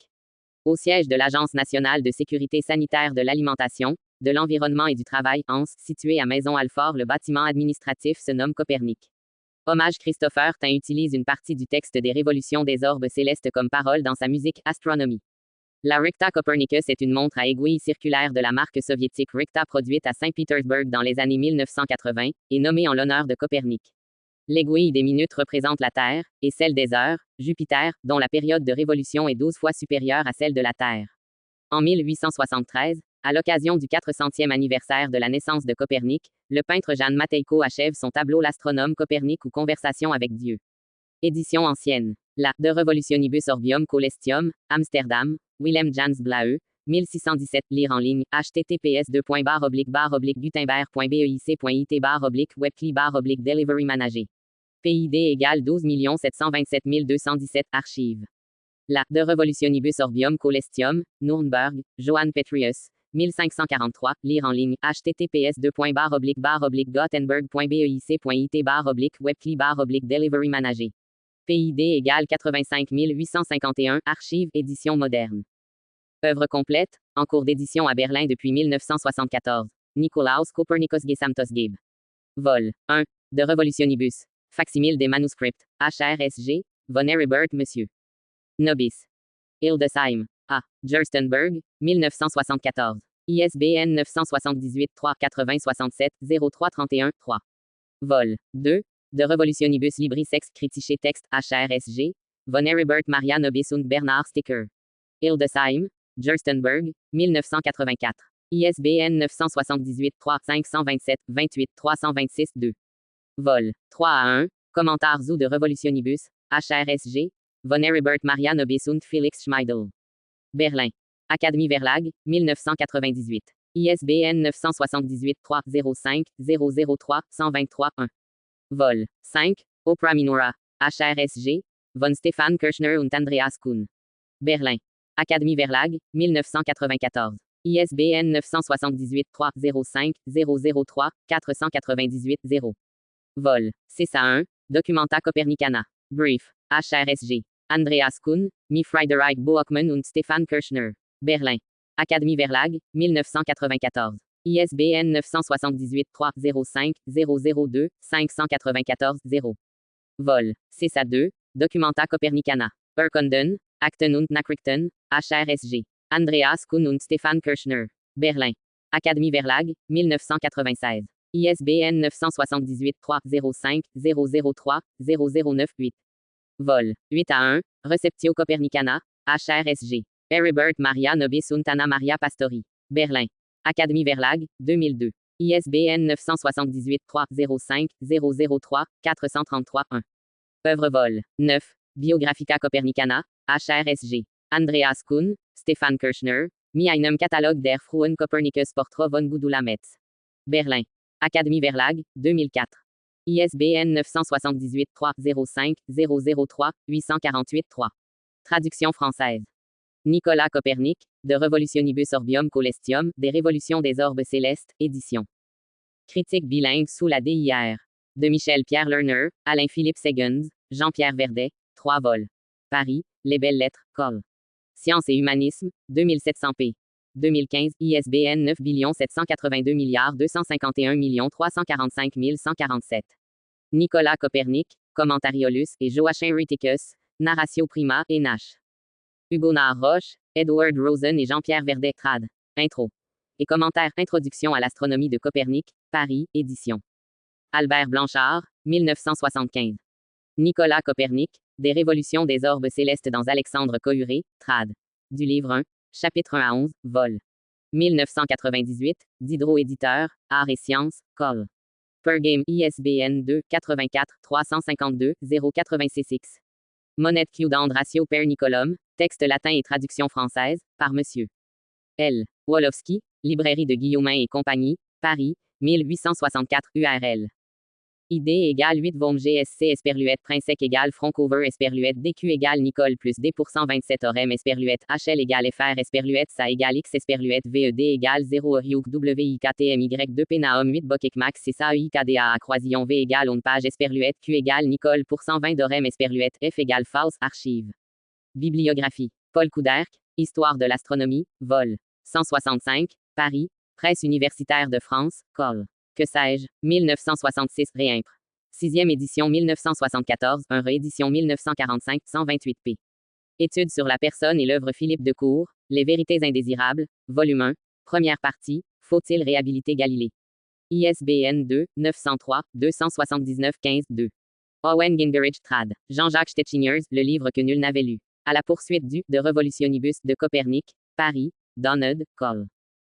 Au siège de l'Agence nationale de sécurité sanitaire de l'alimentation, de l'environnement et du travail, ANS, situé à Maisons-Alfort, le bâtiment administratif se nomme Copernic. Hommage Christopher Tin utilise une partie du texte des révolutions des orbes célestes comme parole dans sa musique Astronomy. La Richta Copernicus est une montre à aiguille circulaire de la marque soviétique Richta produite à Saint-Pétersbourg dans les années 1980 et nommée en l'honneur de Copernic. L'aiguille des minutes représente la Terre, et celle des heures, Jupiter, dont la période de révolution est 12 fois supérieure à celle de la Terre. En 1873, à l'occasion du 400e anniversaire de la naissance de Copernic, le peintre Jan Matejko achève son tableau L'astronome Copernic ou Conversation avec Dieu. Édition ancienne. La De Revolutionibus Orbium Coelestium, Amsterdam, Willem Jans Blaeu, 1617. Lire en ligne, https://gutenberg.bec.bec.it/webcli/delivery manager. PID égale 12 727 217. Archives. La De Revolutionibus Orbium Coelestium, Nuremberg, Johann Petrius, 1543. Lire en ligne, https://gutenberg.bec.it/webcli/delivery manager. PID égale 85 851. Archives, édition moderne. Œuvre complète, en cours d'édition à Berlin depuis 1974. Nicolaus Copernicus Gesamtausgabe. Vol 1. De Revolutionibus. Facsimile des manuscripts. HRSG. Von Heribert Monsieur. Nobis. Hildesheim. A. Gerstenberg, 1974. ISBN 978 3 80 67 03 31 3. Vol 2. De Revolutionibus Libris Ex Criticé Texte HRSG. Von Heribert Maria Nobis und Bernard Sticker. Hildesheim. Gerstenberg, 1984. ISBN 978 3 527 28 326 2. Vol 3 à 1. Commentaires ou de Revolutionibus. HRSG. Von Heribert Maria Nobis und Felix Schmeidel. Berlin. Académie Verlag, 1998. ISBN 978 3 05 003 123 1. Vol 5. Oprah Minora. HRSG. Von Stefan Kirchner und Andreas Kuhn. Berlin. Académie Verlag, 1994. ISBN 978 3 05 003 498 0. Vol 6 à 1. Documenta Copernicana. Brief. HRSG. Andreas Kuhn, Mi Friederike Boachmann und Stefan Kirchner. Berlin. Académie Verlag, 1994. ISBN 978 3 05 002 594 0. Vol 6 à 2. Documenta Copernicana. Urkunden, Akten und Nachrichten, HRSG. Andreas Kuhn und Stefan Kirchner. Berlin. Académie Verlag, 1996. ISBN 978 3 05 003 009 8. Vol 8 à 1. Receptio Copernicana, HRSG. Heribert Maria Nobis und Anna Maria Pastori. Berlin. Académie Verlag, 2002. ISBN 978 3 05 003 433 1. Œuvre vol 9. Biographica Copernicana, HRSG. Andreas Kuhn, Stefan Kirchner, Mi einem Katalog der frühen Copernicus Portrait von Gudula Metz. Berlin. Académie Verlag, 2004. ISBN 978 3 05 003 848 3. Traduction française. Nicolas Copernic, De Revolutionibus Orbium Coelestium, des révolutions des orbes célestes, édition. Critique bilingue sous la DIR. De Michel-Pierre Lerner, Alain-Philippe Segens, Jean-Pierre Verdet, 3 vols. Paris, Les Belles Lettres, Col. Sciences et Humanisme, 2700 p. 2015, ISBN 9 782 251 345 147. Nicolas Copernic, Commentariolus et Joachim Rheticus, Narratio Prima et Nash. Hugonard Roche, Edward Rosen et Jean-Pierre Verdet, trad. Intro. Et commentaires. Introduction à l'astronomie de Copernic, Paris, édition. Albert Blanchard, 1975. Nicolas Copernic, Des révolutions des orbes célestes dans Alexandre Cohuré, trad. Du livre 1, chapitre 1 à 11, vol. 1998, Diderot éditeur, Arts et Sciences, Col. Pergame ISBN 2 84 352 086. Monet Q d'Andratio per Nicolum, texte latin et traduction française, par Monsieur L. Wolowski, Librairie de Guillaumin et compagnie, Paris, 1864 URL. ID égale 8 Vom GSC Esperluette Prinsec égale Froncover Esperluette DQ égale Nicole plus D pour 127 Orem Esperluette HL égale FR Esperluette SA égale X Esperluette VED égale 0 Ryuk WIKTMY 2 P Naom 8 Bokek Max 6 AIKDA Croisillon V égale Onpage Esperluette Q égale Nicole pour 120 Dorem Esperluette F égale False Archive. Bibliographie. Paul Couderc, Histoire de l'astronomie, vol. 165, Paris, Presse universitaire de France, Col. Que sais-je, 1966, réimpr. 6e édition 1974, 1 réédition 1945, 128 p. Études sur la personne et l'œuvre Philippe Decour, Les vérités indésirables, volume 1, première partie, Faut-il réhabiliter Galilée? ISBN 2 903 279 15 2. Owen Gingerich trad. Jean-Jacques Stetchingers, Le livre que nul n'avait lu. À la poursuite du De Revolutionibus de Copernic, Paris, Donald, Col.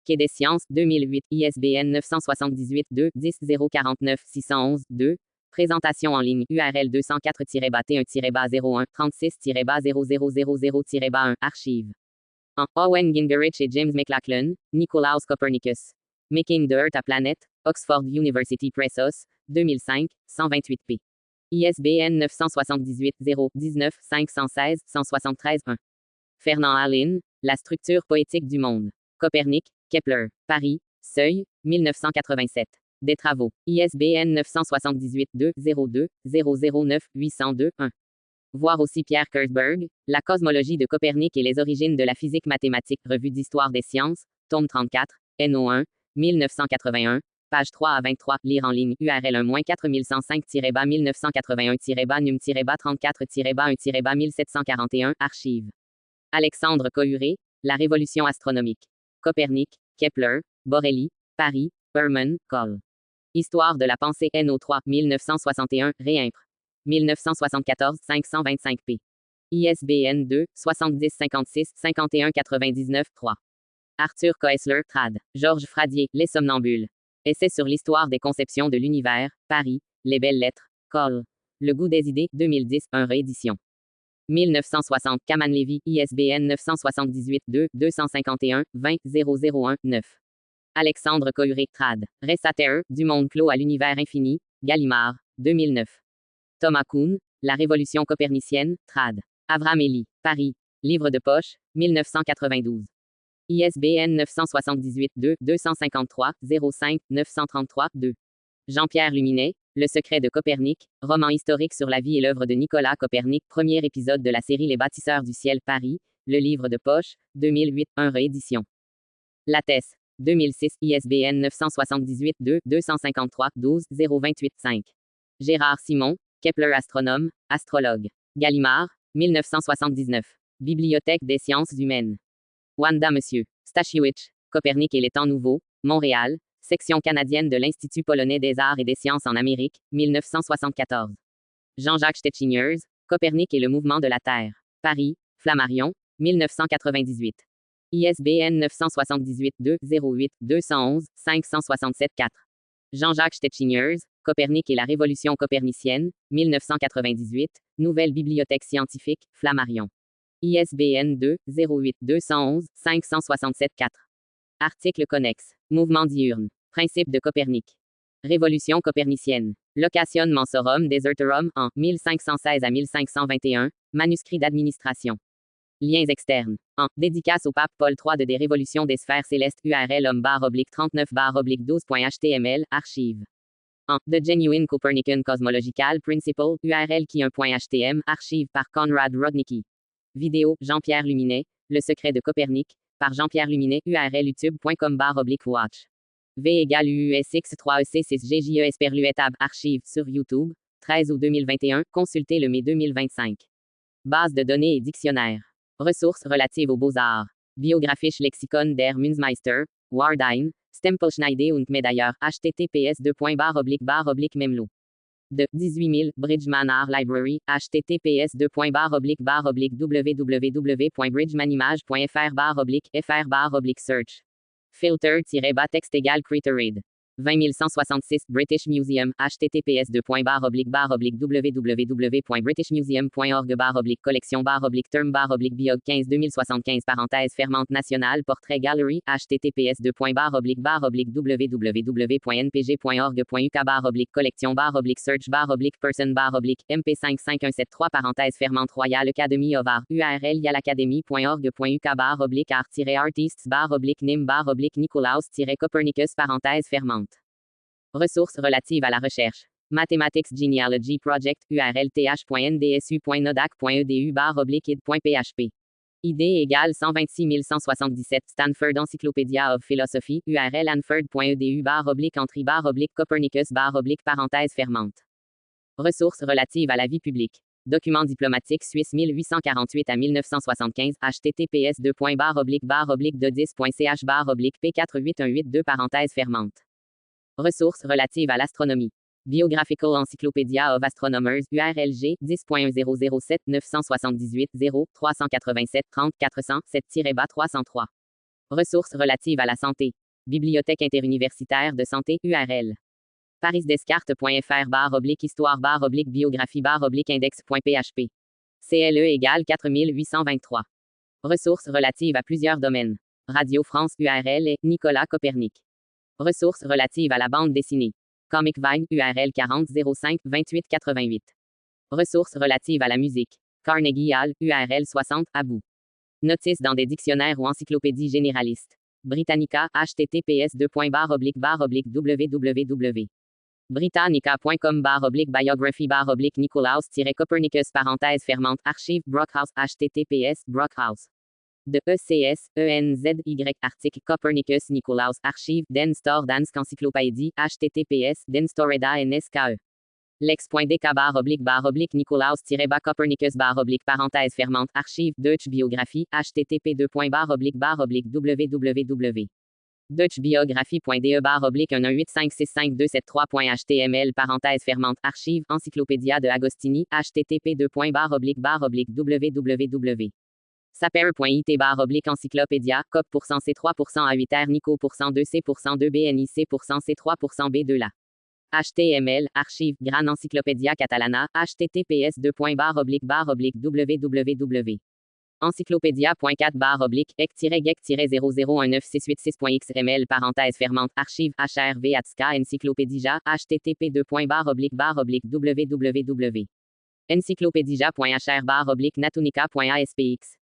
Quai des sciences, 2008, ISBN 978 2 10 049 611 2. Présentation en ligne, URL 204-1-01 36-0000-1 Archive. En Owen Gingerich et James McLachlan, Nicolaus Copernicus. Making the Earth a Planet, Oxford University Press, 2005, 128 p. ISBN 978 019 516 173 1. Fernand Allin, La structure poétique du monde. Copernic, Kepler, Paris, Seuil, 1987. Des travaux. ISBN 978 2 02 009 802 1. Voir aussi Pierre Kurzberg, La cosmologie de Copernic et les origines de la physique mathématique, Revue d'histoire des sciences, tome 34, NO1, 1981, page 3 à 23, lire en ligne, URL 1-4105-1981-34-1-1741, archive. Alexandre Cohuré, La révolution astronomique. Copernic, Kepler, Borelli, Paris, Berman, Col. Histoire de la pensée NO3, 1961, réimpr. 1974, 525 p. ISBN 2 70 56 51 99 3. Arthur Koestler, trad. Georges Fradier, Les somnambules. Essai sur l'histoire des conceptions de l'univers, Paris, Les belles lettres, Col. Le goût des idées, 2010, 1 réédition. 1960, Kaman Levy, ISBN 978 2 251 20 001 9. Alexandre Cohuré, trad. Ressater, Du monde clos à l'univers infini, Gallimard, 2009. Thomas Kuhn, La révolution copernicienne, trad. Avram Elie, Paris, Livre de poche, 1992. ISBN 978 2 253 05 933 2. Jean-Pierre Luminet, Le secret de Copernic, roman historique sur la vie et l'œuvre de Nicolas Copernic, premier épisode de la série Les bâtisseurs du ciel, Paris, Le livre de poche, 2008, 1 réédition. Lattès, 2006, ISBN 978 2 253 12 028 5. Gérard Simon, Kepler astronome, astrologue. Gallimard, 1979. Bibliothèque des sciences humaines. Wanda Monsieur. Stasiewicz, Copernic et les temps nouveaux, Montréal, section canadienne de l'Institut polonais des arts et des sciences en Amérique, 1974. Jean-Jacques Stetchingers, Copernic et le mouvement de la Terre. Paris, Flammarion, 1998. ISBN 978 2 08 211 567 4. Jean-Jacques Stetchingers, Copernic et la révolution copernicienne, 1998, Nouvelle bibliothèque scientifique, Flammarion. ISBN 2 08 211 567 4. Article connexe. Mouvement diurne. Principe de Copernic. Révolution copernicienne. Location Mansorum Desertorum en 1516 à 1521. Manuscrit d'administration. Liens externes. En dédicace au pape Paul III de Des révolutions des sphères célestes URL homme-39-12.html archive. En The Genuine Copernican Cosmological Principle URL qui1.htm archive par Conrad Rodnicki. Vidéo Jean-Pierre Luminet, Le secret de Copernic, par Jean-Pierre Luminet URL youtube.com/watch. V égale UUSX3EC6GJE Esperluetab archive sur YouTube, 13 août 2021, consultez le mai 2025. Base de données et dictionnaire. Ressources relatives aux beaux-arts. Biographische Lexikon der Münzmeister, Wardine, Stempelschneide und Medailleur, https://memlo. De 18000, Bridgeman Art Library, https://www.bridgemanimage.fr/fr/search. Filter-text égale Creatorade. 20 166 British Museum, https://www.britishmuseum.org collection/term/biog 15 2075 parenthèse fermante nationale portrait gallery, https://www.npg.org.uk collection/search/person/mp5 5173 parenthèse fermante Royal Academy of Art URL yalacademy.org.uk art-artists/nim/Nicolaus-Copernicus parenthèse fermante. Ressources relatives à la recherche. Mathematics Genealogy Project, URL th.ndsu.nodac.edu/id.php. ID égale 126 177 Stanford Encyclopedia of Philosophy, URL anford.edu/entry/Copernicus/parenthèse fermante. Ressources relatives à la vie publique. Documents diplomatiques suisses 1848 à 1975, https://dodis.ch/p48182 parenthèse fermante. Ressources relatives à l'astronomie. Biographical Encyclopedia of Astronomers, URLG 10.1007 978 0 387 30 400 7-303. Ressources relatives à la santé. Bibliothèque interuniversitaire de santé, URL. parisdescartes.fr/histoire/biographie/index.php. CLE égale 4823. Ressources relatives à plusieurs domaines. Radio France, URL et Nicolas Copernic. Ressources relatives à la bande dessinée. Comic Vine, URL 40 05 28 88. Ressources relatives à la musique. Carnegie Hall, URL 60 Abou. Notices dans des dictionnaires ou encyclopédies généralistes. Britannica, https://www. britannica.com/biography/Nicolaus-Copernicus parenthèse fermante archive Brockhaus https Brockhaus. De ECS, ENZY article Copernicus Nicolaus archive Den Store Dansk Encyclopédie https denstore.da nske. lex.dk/Nicolaus-Copernicus parenthèse fermante archive Deutsche Biographie http://www. deutschebiographie.de/118565273.html parenthèse fermante archive Encyclopédia de Agostini http://www. Sapere.it/encyclopédia cop %c3% a8r Nico %2c %2 BNIC %c3 B2 la. HTML, archive, Gran Encyclopédia Catalana, https://www. encyclopédia.cat/ec-gec-0019686.xml parenthèse fermante archive HRV Atska Encyclopédia http://www. encyclopédia.hr/natunica.aspx.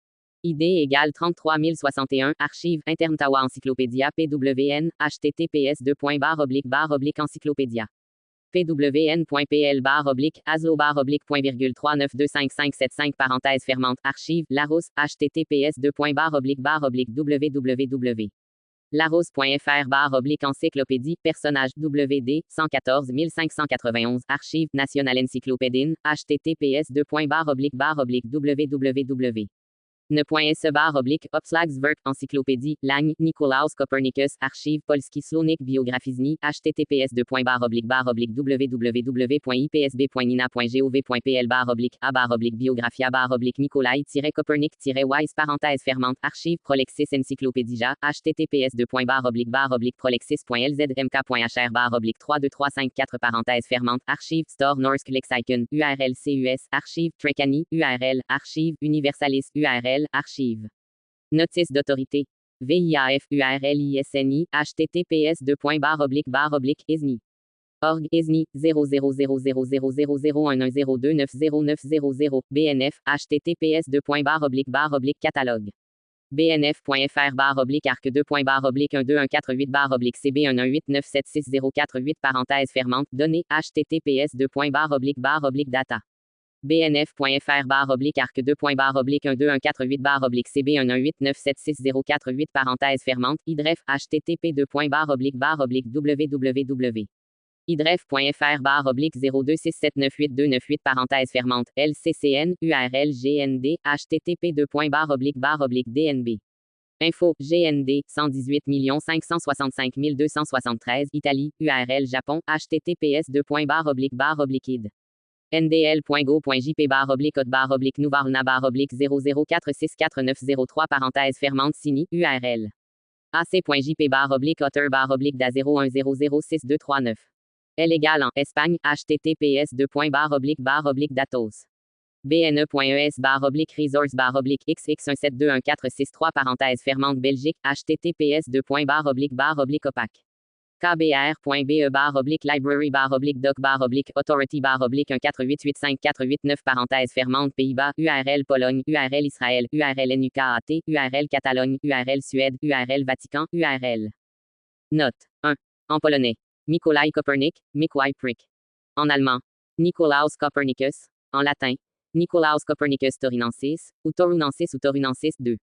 ID égale 33 061 archive interne Tawa Encyclopédia PWN https://encyclopédia. pwn.pl/aslo/.39255575 parenthèse fermante archive Larousse https://www. larousse.fr/encyclopédie personnage WD 114 591 archive National Encyclopédine https://www. ne.se/obslagsvert encyclopédie Lang Nicolaus Copernicus archive Polski Slonik Biografizny https://www.ipsb.nina.gov.pl/a/biographia/Nicolai-Copernic-Weiss parenthèse fermante archive Prolexis Encyclopédia https://lzmk.hr/32354 parenthèse fermante archive Store Norsk Lexicon URL CUS archive Trekani URL archive Universalis URL archive. Notice d'autorité. VIAF URL ISNI https://isni. Org ISNI 0000001102909000 BNF https://catalogue. bnf.fr/arc2.12148/CB1189760448 parenthèse fermante données https://data. bnf.fr/arc2.12148/CB1189760448 parenthèse fermante idref http://www. idref.fr/0267982998 parenthèse fermante LCCN URL GND http://dnb. Info GND 118 565 273 Italie URL Japon https://id. ndl.go.jp/code/nouvarna/00464903 parenthèse fermante Sini URL AC.jp/otter/da01006239. L égale en Espagne, https://datos. bne.es/resource/xx172146 parenthèse fermante Belgique, https://opaque. kbr.be/library/doc/authority/148854889 parenthèse fermante Pays-Bas, URL Pologne, URL Israël, URL NUKAT, URL Catalogne, URL Suède, URL Vatican, URL. Note 1. En polonais. Mikołaj Kopernik, Mikołaj Prik. En allemand. Nikolaus Copernicus. En latin. Nicolaus Copernicus Torinensis, ou Torunensis ou Torunensis 2.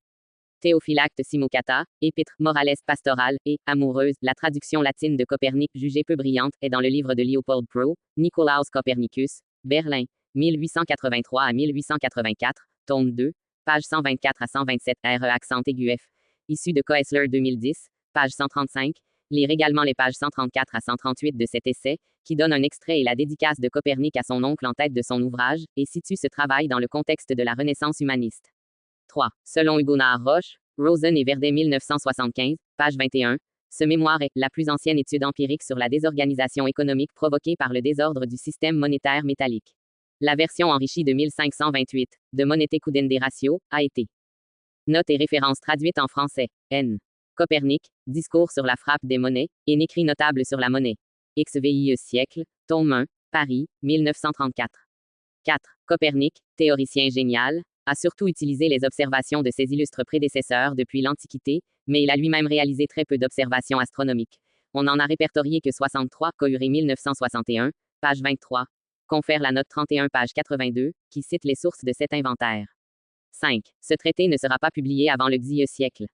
Théophylacte Simulcata, Épître, Morales pastorale, et, amoureuse, la traduction latine de Copernic jugée peu brillante, est dans le livre de Leopold Pro, Nicolaus Copernicus, Berlin, 1883 à 1884, tome 2, page 124 à 127, RE accent aigu F. Issu de Koessler 2010, page 135. Lire également les pages 134 à 138 de cet essai, qui donne un extrait et la dédicace de Copernic à son oncle en tête de son ouvrage, et situe ce travail dans le contexte de la Renaissance humaniste. 3. Selon Hugonard Roche, Rosen et Verdet 1975, page 21, ce mémoire est la plus ancienne étude empirique sur la désorganisation économique provoquée par le désordre du système monétaire métallique. La version enrichie de 1528, de Monete Cuden des ratios, a été. Notes et références traduites en français. N. Copernic, Discours sur la frappe des monnaies, et écrit notable sur la monnaie. XVIe siècle, tome 1, Paris, 1934. 4. Copernic, théoricien génial, a surtout utilisé les observations de ses illustres prédécesseurs depuis l'Antiquité, mais il a lui-même réalisé très peu d'observations astronomiques. On en a répertorié que 63, Courret 1961, page 23. Confère la note 31, page 82, qui cite les sources de cet inventaire. 5. Ce traité ne sera pas publié avant le Xe siècle.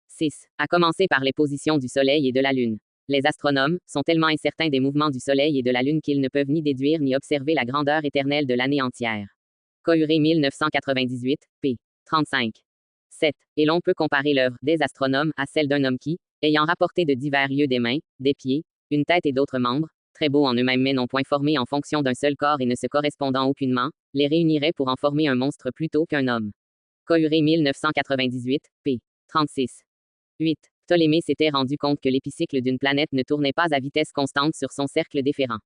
6. À commencer par les positions du Soleil et de la Lune. Les astronomes sont tellement incertains des mouvements du Soleil et de la Lune qu'ils ne peuvent ni déduire ni observer la grandeur éternelle de l'année entière. Courret 1998, p. 35. 7. Et l'on peut comparer l'œuvre des astronomes à celle d'un homme qui, ayant rapporté de divers lieux des mains, des pieds, une tête et d'autres membres, très beaux en eux-mêmes mais non point formés en fonction d'un seul corps et ne se correspondant aucunement, les réunirait pour en former un monstre plutôt qu'un homme. Courret 1998, p. 36. 8. Ptolémée s'était rendu compte que l'épicycle d'une planète ne tournait pas à vitesse constante sur son cercle déférent.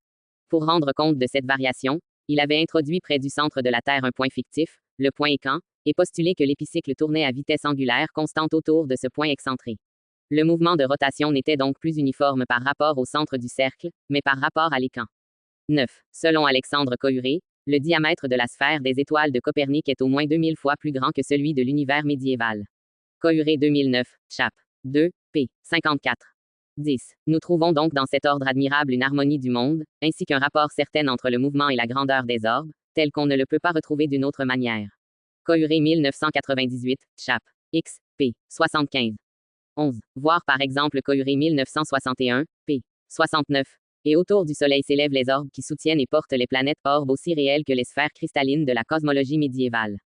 Pour rendre compte de cette variation, il avait introduit près du centre de la Terre un point fictif, le point équant, et postulé que l'épicycle tournait à vitesse angulaire constante autour de ce point excentré. Le mouvement de rotation n'était donc plus uniforme par rapport au centre du cercle, mais par rapport à l'équant. 9. Selon Alexandre Courret, le diamètre de la sphère des étoiles de Copernic est au moins 2000 fois plus grand que celui de l'univers médiéval. Courret 2009, chap. 2, p. 54. 10. Nous trouvons donc dans cet ordre admirable une harmonie du monde, ainsi qu'un rapport certain entre le mouvement et la grandeur des orbes, tel qu'on ne le peut pas retrouver d'une autre manière. Courret 1998, chap. X, p. 75. 11. Voir par exemple Courret 1961, p. 69. Et autour du Soleil s'élèvent les orbes qui soutiennent et portent les planètes, orbes aussi réels que les sphères cristallines de la cosmologie médiévale.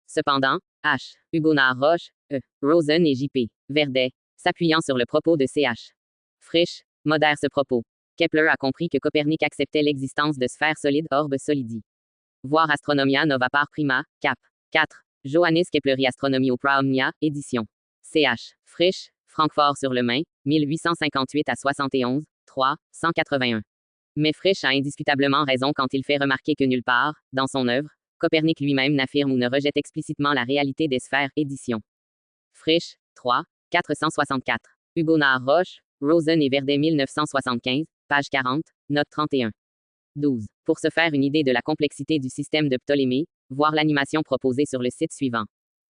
Cependant, H. Hugonard Roche, E. Rosen et J.P. Verdet, s'appuyant sur le propos de Ch. Frisch, modère ce propos. Kepler a compris que Copernic acceptait l'existence de sphères solides orbes solidi. Voir Astronomia Nova par Prima, cap. 4. Johannes Kepleri Astronomie Opera Omnia, édition. Ch. Frisch, Francfort-sur-le-Main, 1858 à 71, 3, 181. Mais Frisch a indiscutablement raison quand il fait remarquer que nulle part, dans son œuvre, Copernic lui-même n'affirme ou ne rejette explicitement la réalité des sphères, édition. Frisch, 3, 464. Hugonard Roche, Rosen et Verdet 1975, page 40, note 31. 12. Pour se faire une idée de la complexité du système de Ptolémée, voir l'animation proposée sur le site suivant.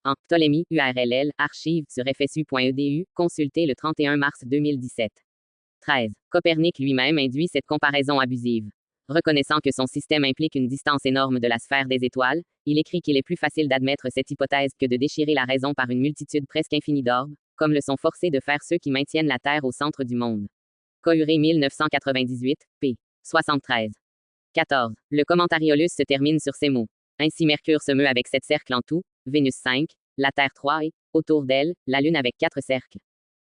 En Ptolémée, URL, archives sur fsu.edu, consulté le 31 mars 2017. 13. Copernic lui-même induit cette comparaison abusive. Reconnaissant que son système implique une distance énorme de la sphère des étoiles, il écrit qu'il est plus facile d'admettre cette hypothèse que de déchirer la raison par une multitude presque infinie d'orbes, comme le sont forcés de faire ceux qui maintiennent la Terre au centre du monde. Courret 1998, p. 73. 14. Le commentariolus se termine sur ces mots. Ainsi Mercure se meut avec 7 cercles en tout, Vénus 5, la Terre 3 et, autour d'elle, la Lune avec 4 cercles.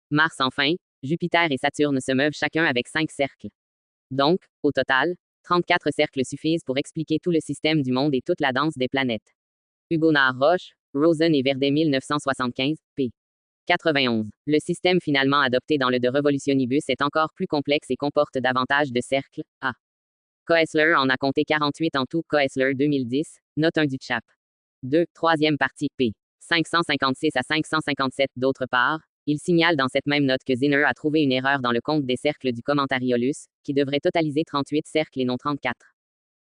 Mars enfin, Jupiter et Saturne se meuvent chacun avec 5 cercles. Donc, au total, 34 cercles suffisent pour expliquer tout le système du monde et toute la danse des planètes. Hugonard Roche, Rosen et Verdet 1975, p. 91. Le système finalement adopté dans le De Revolutionibus est encore plus complexe et comporte davantage de cercles. A. Koestler en a compté 48 en tout. Koestler 2010, note 1 du chap. 2. Troisième partie, p. 556 à 557. D'autre part, il signale dans cette même note que Zinner a trouvé une erreur dans le compte des cercles du Commentariolus, qui devrait totaliser 38 cercles et non 34.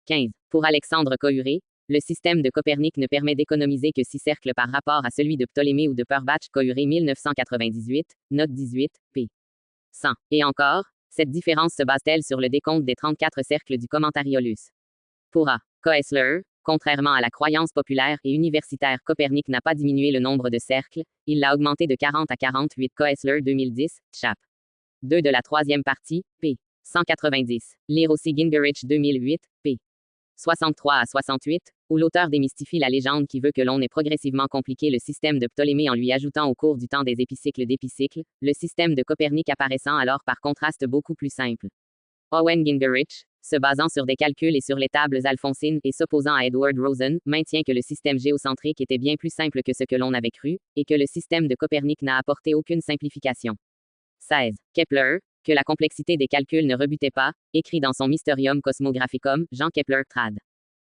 15. Pour Alexandre Kouré, le système de Copernic ne permet d'économiser que 6 cercles par rapport à celui de Ptolémée ou de Purbach. Kouré 1998, note 18, p. 100. Et encore, cette différence se base-t-elle sur le décompte des 34 cercles du Commentariolus? Pour A. Koestler, contrairement à la croyance populaire et universitaire, Copernic n'a pas diminué le nombre de cercles, il l'a augmenté de 40 à 48. Koestler 2010, chap. 2 de la troisième partie, p. 190. Lire aussi Gingerich 2008, p. 63 à 68, où l'auteur démystifie la légende qui veut que l'on ait progressivement compliqué le système de Ptolémée en lui ajoutant au cours du temps des épicycles d'épicycles, le système de Copernic apparaissant alors par contraste beaucoup plus simple. Owen Gingerich, se basant sur des calculs et sur les tables alphonsines et s'opposant à Edward Rosen, maintient que le système géocentrique était bien plus simple que ce que l'on avait cru, et que le système de Copernic n'a apporté aucune simplification. 16. Kepler, que la complexité des calculs ne rebutait pas, écrit dans son Mysterium Cosmographicum, Jean Kepler trad.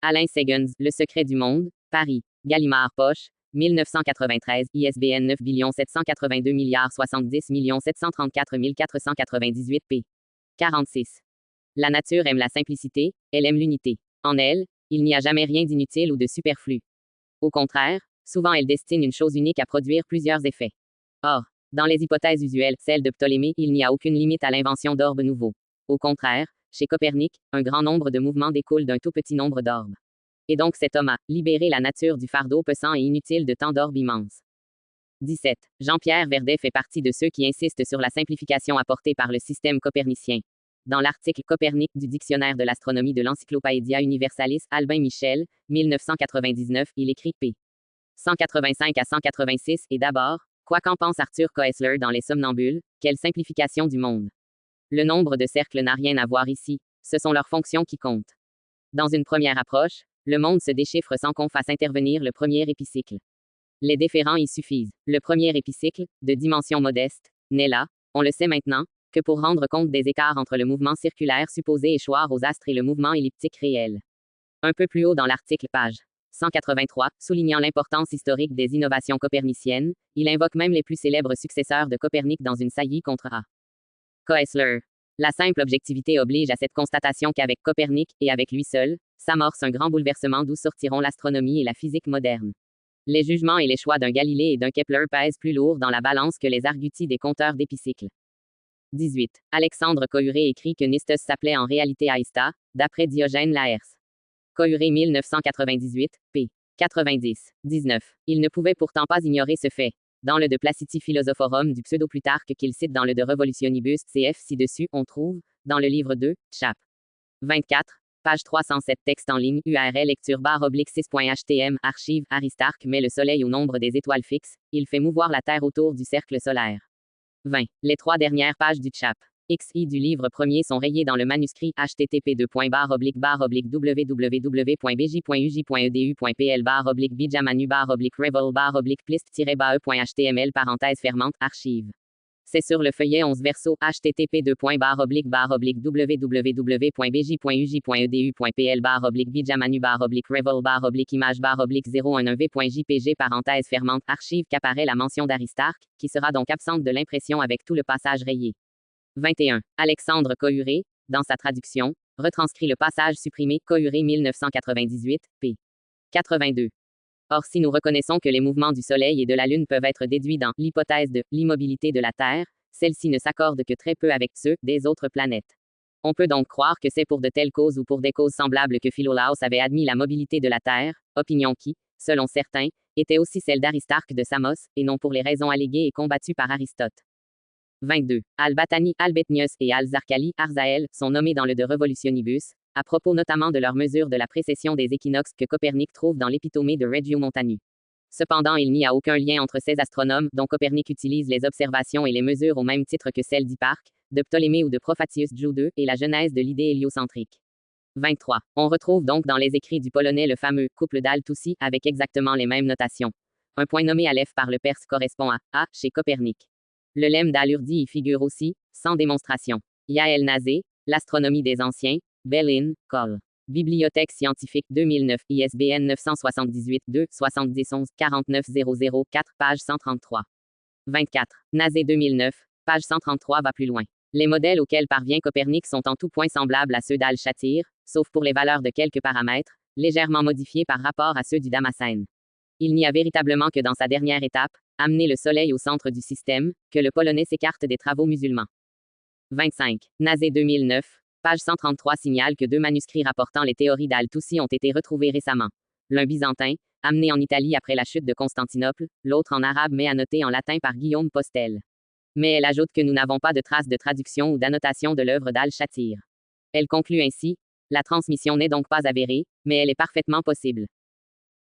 Alain Segens, Le secret du monde, Paris, Gallimard Poche, 1993, ISBN 9 782 070 734 498 p. 46. La nature aime la simplicité, elle aime l'unité. En elle, il n'y a jamais rien d'inutile ou de superflu. Au contraire, souvent elle destine une chose unique à produire plusieurs effets. Or, dans les hypothèses usuelles, celle de Ptolémée, il n'y a aucune limite à l'invention d'orbes nouveaux. Au contraire, chez Copernic, un grand nombre de mouvements découle d'un tout petit nombre d'orbes. Et donc cet homme a libéré la nature du fardeau pesant et inutile de tant d'orbes immenses. 17. Jean-Pierre Verdet fait partie de ceux qui insistent sur la simplification apportée par le système copernicien. Dans l'article Copernic du Dictionnaire de l'astronomie de l'Encyclopædia Universalis, Albin Michel, 1999, il écrit p. 185 à 186 et d'abord, quoi qu'en pense Arthur Koestler dans Les Somnambules, quelle simplification du monde. Le nombre de cercles n'a rien à voir ici, ce sont leurs fonctions qui comptent. Dans une première approche, le monde se déchiffre sans qu'on fasse intervenir le premier épicycle. Les déférents y suffisent. Le premier épicycle, de dimension modeste, n'est là, on le sait maintenant, que pour rendre compte des écarts entre le mouvement circulaire supposé échoir aux astres et le mouvement elliptique réel. Un peu plus haut dans l'article page 183, soulignant l'importance historique des innovations coperniciennes, il invoque même les plus célèbres successeurs de Copernic dans une saillie contre A. Koestler. La simple objectivité oblige à cette constatation qu'avec Copernic, et avec lui seul, s'amorce un grand bouleversement d'où sortiront l'astronomie et la physique moderne. Les jugements et les choix d'un Galilée et d'un Kepler pèsent plus lourd dans la balance que les arguties des compteurs d'épicycles. 18. Alexandre Kouré écrit que Nistos s'appelait en réalité Aïsta, d'après Diogène Laërce. Kouré 1998, p. 90. 19. Il ne pouvait pourtant pas ignorer ce fait. Dans le De Placiti Philosophorum du Pseudo-Plutarque qu'il cite dans le De Revolutionibus cf. Ci-dessus, on trouve, dans le livre 2, chap. 24, page 307 texte en ligne, URL lecture /6.htm, archive, Aristarque met le soleil au nombre des étoiles fixes, il fait mouvoir la Terre autour du cercle solaire. 20. Les 3 dernières pages du chap. XI du livre premier sont rayées dans le manuscrit http://www.bj.uj.edu.pl/bijamanu/revel/plist-bae.html parenthèse fermante archive. C'est sur le feuillet 11 verso http://www.bj.uj.edu.pl/bijamanu/revel/image/011v.jpg parenthèse fermante archive qu'apparaît la mention d'Aristarque, qui sera donc absente de l'impression avec tout le passage rayé. 21. Alexandre Kouré, dans sa traduction, retranscrit le passage supprimé Kouré 1998, p. 82. Or si nous reconnaissons que les mouvements du Soleil et de la Lune peuvent être déduits dans l'hypothèse de l'immobilité de la Terre, celle-ci ne s'accorde que très peu avec ceux des autres planètes. On peut donc croire que c'est pour de telles causes ou pour des causes semblables que Philolaos avait admis la mobilité de la Terre, opinion qui, selon certains, était aussi celle d'Aristarque de Samos, et non pour les raisons alléguées et combattues par Aristote. 22. Al-Battani, Al-Betnius et Al-Zarqali, Arzael, sont nommés dans le De Revolutionibus, à propos notamment de leur mesure de la précession des équinoxes que Copernic trouve dans l'Épitomée de Regiomontanu. Cependant, il n'y a aucun lien entre ces astronomes, dont Copernic utilise les observations et les mesures au même titre que celles d'Hipparque, de Ptolémée ou de Profatius Jude, et la genèse de l'idée héliocentrique. 23. On retrouve donc dans les écrits du Polonais le fameux couple d'Al-Tusi avec exactement les mêmes notations. Un point nommé Aleph par le Perse correspond à A chez Copernic. Le lemme d'Alurdi y figure aussi, sans démonstration. Yael Nazé, L'astronomie des anciens, Bellin, Col. Bibliothèque scientifique 2009, ISBN 978-2-7011-49004, page 133. 24. Nazé 2009, page 133 va plus loin. Les modèles auxquels parvient Copernic sont en tout point semblables à ceux d'Al-Shatir, sauf pour les valeurs de quelques paramètres, légèrement modifiés par rapport à ceux du Damascène. Il n'y a véritablement que dans sa dernière étape, amener le Soleil au centre du système, que le Polonais s'écarte des travaux musulmans. 25. Nazé 2009, page 133 signale que deux manuscrits rapportant les théories d'Al-Tusi ont été retrouvés récemment. L'un byzantin, amené en Italie après la chute de Constantinople, l'autre en arabe mais annoté en latin par Guillaume Postel. Mais elle ajoute que nous n'avons pas de traces de traduction ou d'annotation de l'œuvre d'Al-Shatir. Elle conclut ainsi, la transmission n'est donc pas avérée, mais elle est parfaitement possible.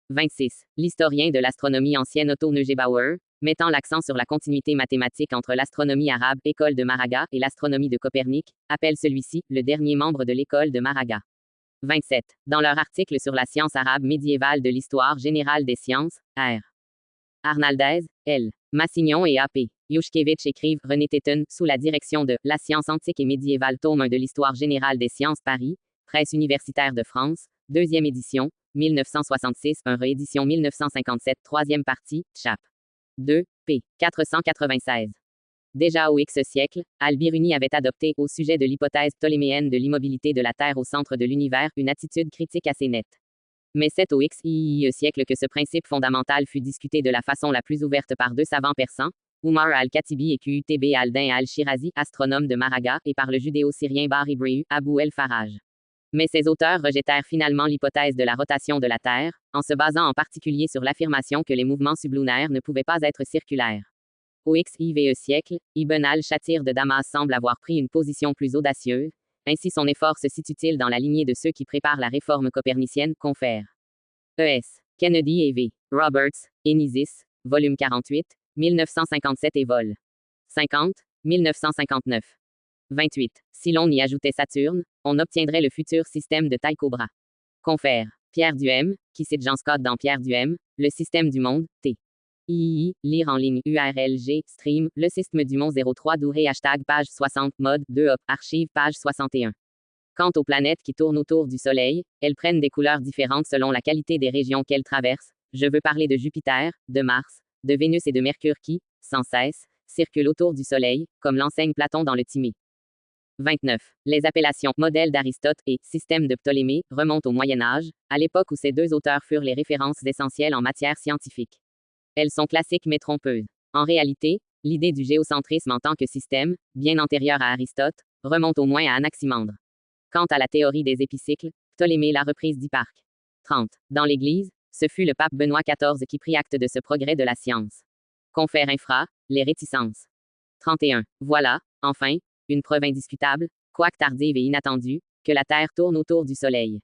26. L'historien de l'astronomie ancienne Otto Neugebauer, mettant l'accent sur la continuité mathématique entre l'astronomie arabe, école de Maraga, et l'astronomie de Copernic, appelle celui-ci le dernier membre de l'école de Maraga. 27. Dans leur article sur la science arabe médiévale de l'histoire générale des sciences, R. Arnaldez, L. Massignon et A.P. Yushkevich écrivent René Téton, sous la direction de La science antique et médiévale, tome 1 de l'histoire générale des sciences Paris, Presse universitaire de France, 2e édition, 1966, 1 réédition 1957, 3e partie, chap. 2, p. 496. Déjà au X siècle, Al-Biruni avait adopté, au sujet de l'hypothèse ptoléméenne de l'immobilité de la Terre au centre de l'univers, une attitude critique assez nette. Mais c'est au XIIe siècle que ce principe fondamental fut discuté de la façon la plus ouverte par deux savants persans, Umar al-Khatibi et Qutb al-Din al-Shirazi, astronome de Maraga, et par le judéo-syrien Bar Ibrahim Abou el-Faraj. Mais ces auteurs rejetèrent finalement l'hypothèse de la rotation de la Terre, en se basant en particulier sur l'affirmation que les mouvements sublunaires ne pouvaient pas être circulaires. Au XIVe siècle, Ibn al-Shatir de Damas semble avoir pris une position plus audacieuse, ainsi son effort se situe-t-il dans la lignée de ceux qui préparent la réforme copernicienne, confère. E.S. Kennedy et V. Roberts, Enisis, volume 48, 1957 et vol. 50, 1959. 28. Si l'on y ajoutait Saturne, on obtiendrait le futur système de Tycho Brahe. Confère. Pierre Duhem, qui cite Jean Scott dans Pierre Duhem, Le système du monde, T. III, lire en ligne URLG, stream, Le système du monde 03 Douré hashtag page 60, mode 2 op, archive page 61. Quant aux planètes qui tournent autour du Soleil, elles prennent des couleurs différentes selon la qualité des régions qu'elles traversent. Je veux parler de Jupiter, de Mars, de Vénus et de Mercure qui, sans cesse, circulent autour du Soleil, comme l'enseigne Platon dans le Timée. 29. Les appellations modèle d'Aristote et système de Ptolémée remontent au Moyen Âge, à l'époque où ces deux auteurs furent les références essentielles en matière scientifique. Elles sont classiques mais trompeuses. En réalité, l'idée du géocentrisme en tant que système, bien antérieure à Aristote, remonte au moins à Anaximandre. Quant à la théorie des épicycles, Ptolémée l'a reprise d'Hipparque. 30. Dans l'Église, ce fut le pape Benoît XIV qui prit acte de ce progrès de la science. Confère infra, les réticences. 31. Voilà, enfin, une preuve indiscutable, quoique tardive et inattendue, que la Terre tourne autour du Soleil.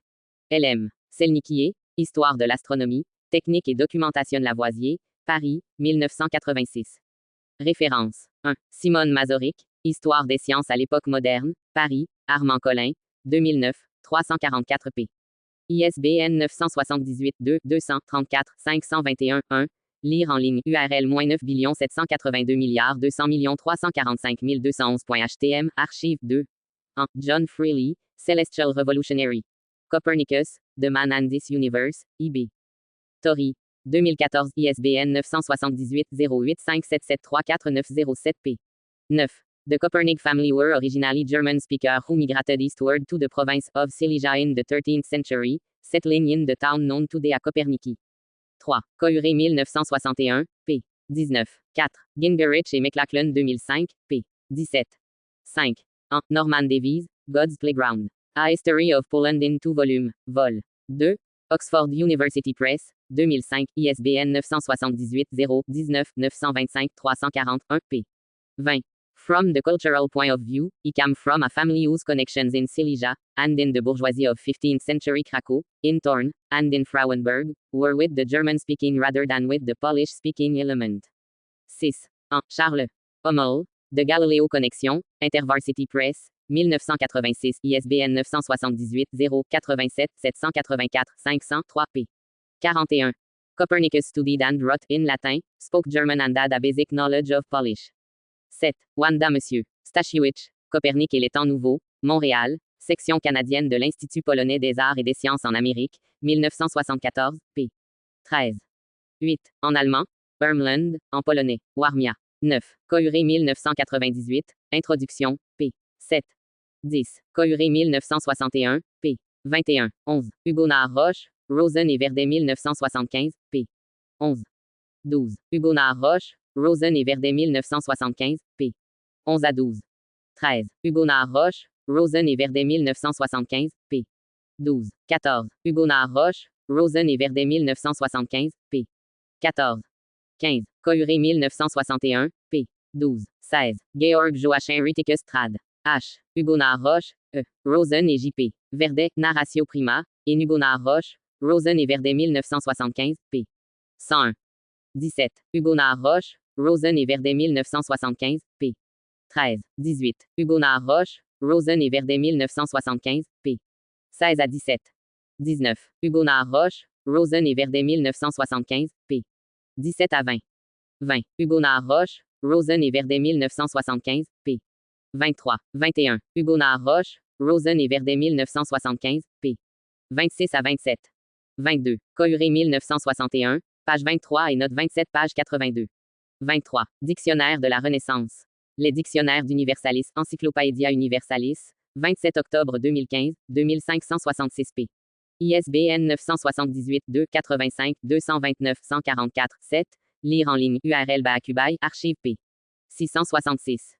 L.M. Selnikier, Histoire de l'astronomie, Technique et documentation Lavoisier, Paris, 1986. Référence. 1. Simone Mazorik, Histoire des sciences à l'époque moderne, Paris, Armand Collin, 2009, 344 p. ISBN 978 2 234 521 1. Lire en ligne URL -9 782 200 345 211.htm, archive 2. 1. John Freely, Celestial Revolutionary. Copernicus, The Man and This Universe, IB. Tori. 2014 ISBN 978 0857734907 p. 9. The Copernic family were originally German speakers who migrated eastward to the province of Silesia in the 13th century, settling in the town known today as Copernici. 3. Couré 1961, p. 19. 4. Gingerich et McLachlan 2005, p. 17. 5. 1. Norman Davies, God's Playground. A History of Poland in 2 volumes, vol. 2. Oxford University Press, 2005, ISBN 978 019 925 341 p. 20. From the cultural point of view, he came from a family whose connections in Silesia, and in the bourgeoisie of 15th century Krakow, in Thorn, and in Frauenburg, were with the German-speaking rather than with the Polish-speaking element. 6. 1. Charles Hummel, The Galileo Connection, InterVarsity Press, 1986, ISBN 978 087 784 503 p. 41. Copernicus studied and wrote in Latin, spoke German and had a basic knowledge of Polish. 7. Wanda Monsieur Stasiewicz, Copernic et les temps nouveaux, Montréal, section canadienne de l'Institut polonais des arts et des sciences en Amérique, 1974, p. 13. 8. En allemand, Ermland, en polonais, Warmia. 9. Kouré 1998, introduction, p. 7. 10. Kouré 1961, p. 21. 11. Hugonard Roche, Rosen et Verdet 1975, p. 11. 12. Hugonard Roche, Rosen et Verdet 1975, p. 11 à 12. 13. Hugonard Roche, Rosen et Verdet 1975, p. 12. 14. Hugonard Roche, Rosen et Verdet 1975, p. 14. 15. Kouré 1961, p. 12. 16. Georg Joachim Rütikes trad. H. Hugonard Roche, E. Rosen et J.P. Verdet, Narratio Prima, et Hugonard Roche, Rosen et Verdet 1975, p. 101. 17. Hugonard Roche, Rosen et Verdet 1975, p. 13. 18. Hugonard Roche, Rosen et Verdet 1975, p. 16 à 17. 19. Hugonard Roche, Rosen et Verdet 1975, p. 17 à 20. 20. Hugonard Roche, Rosen et Verdet 1975, p. 23. 21. Hugonard Roche, Rosen et Verdet 1975, p. 26 à 27. 22. Kouré 1961, page 23 et note 27, page 82. 23. Dictionnaire de la Renaissance. Les dictionnaires d'Universalis, Encyclopædia Universalis, 27 octobre 2015, 2566 p. ISBN 978 2 85 229 144 7. Lire en ligne URL Baakubai, archive p. 666.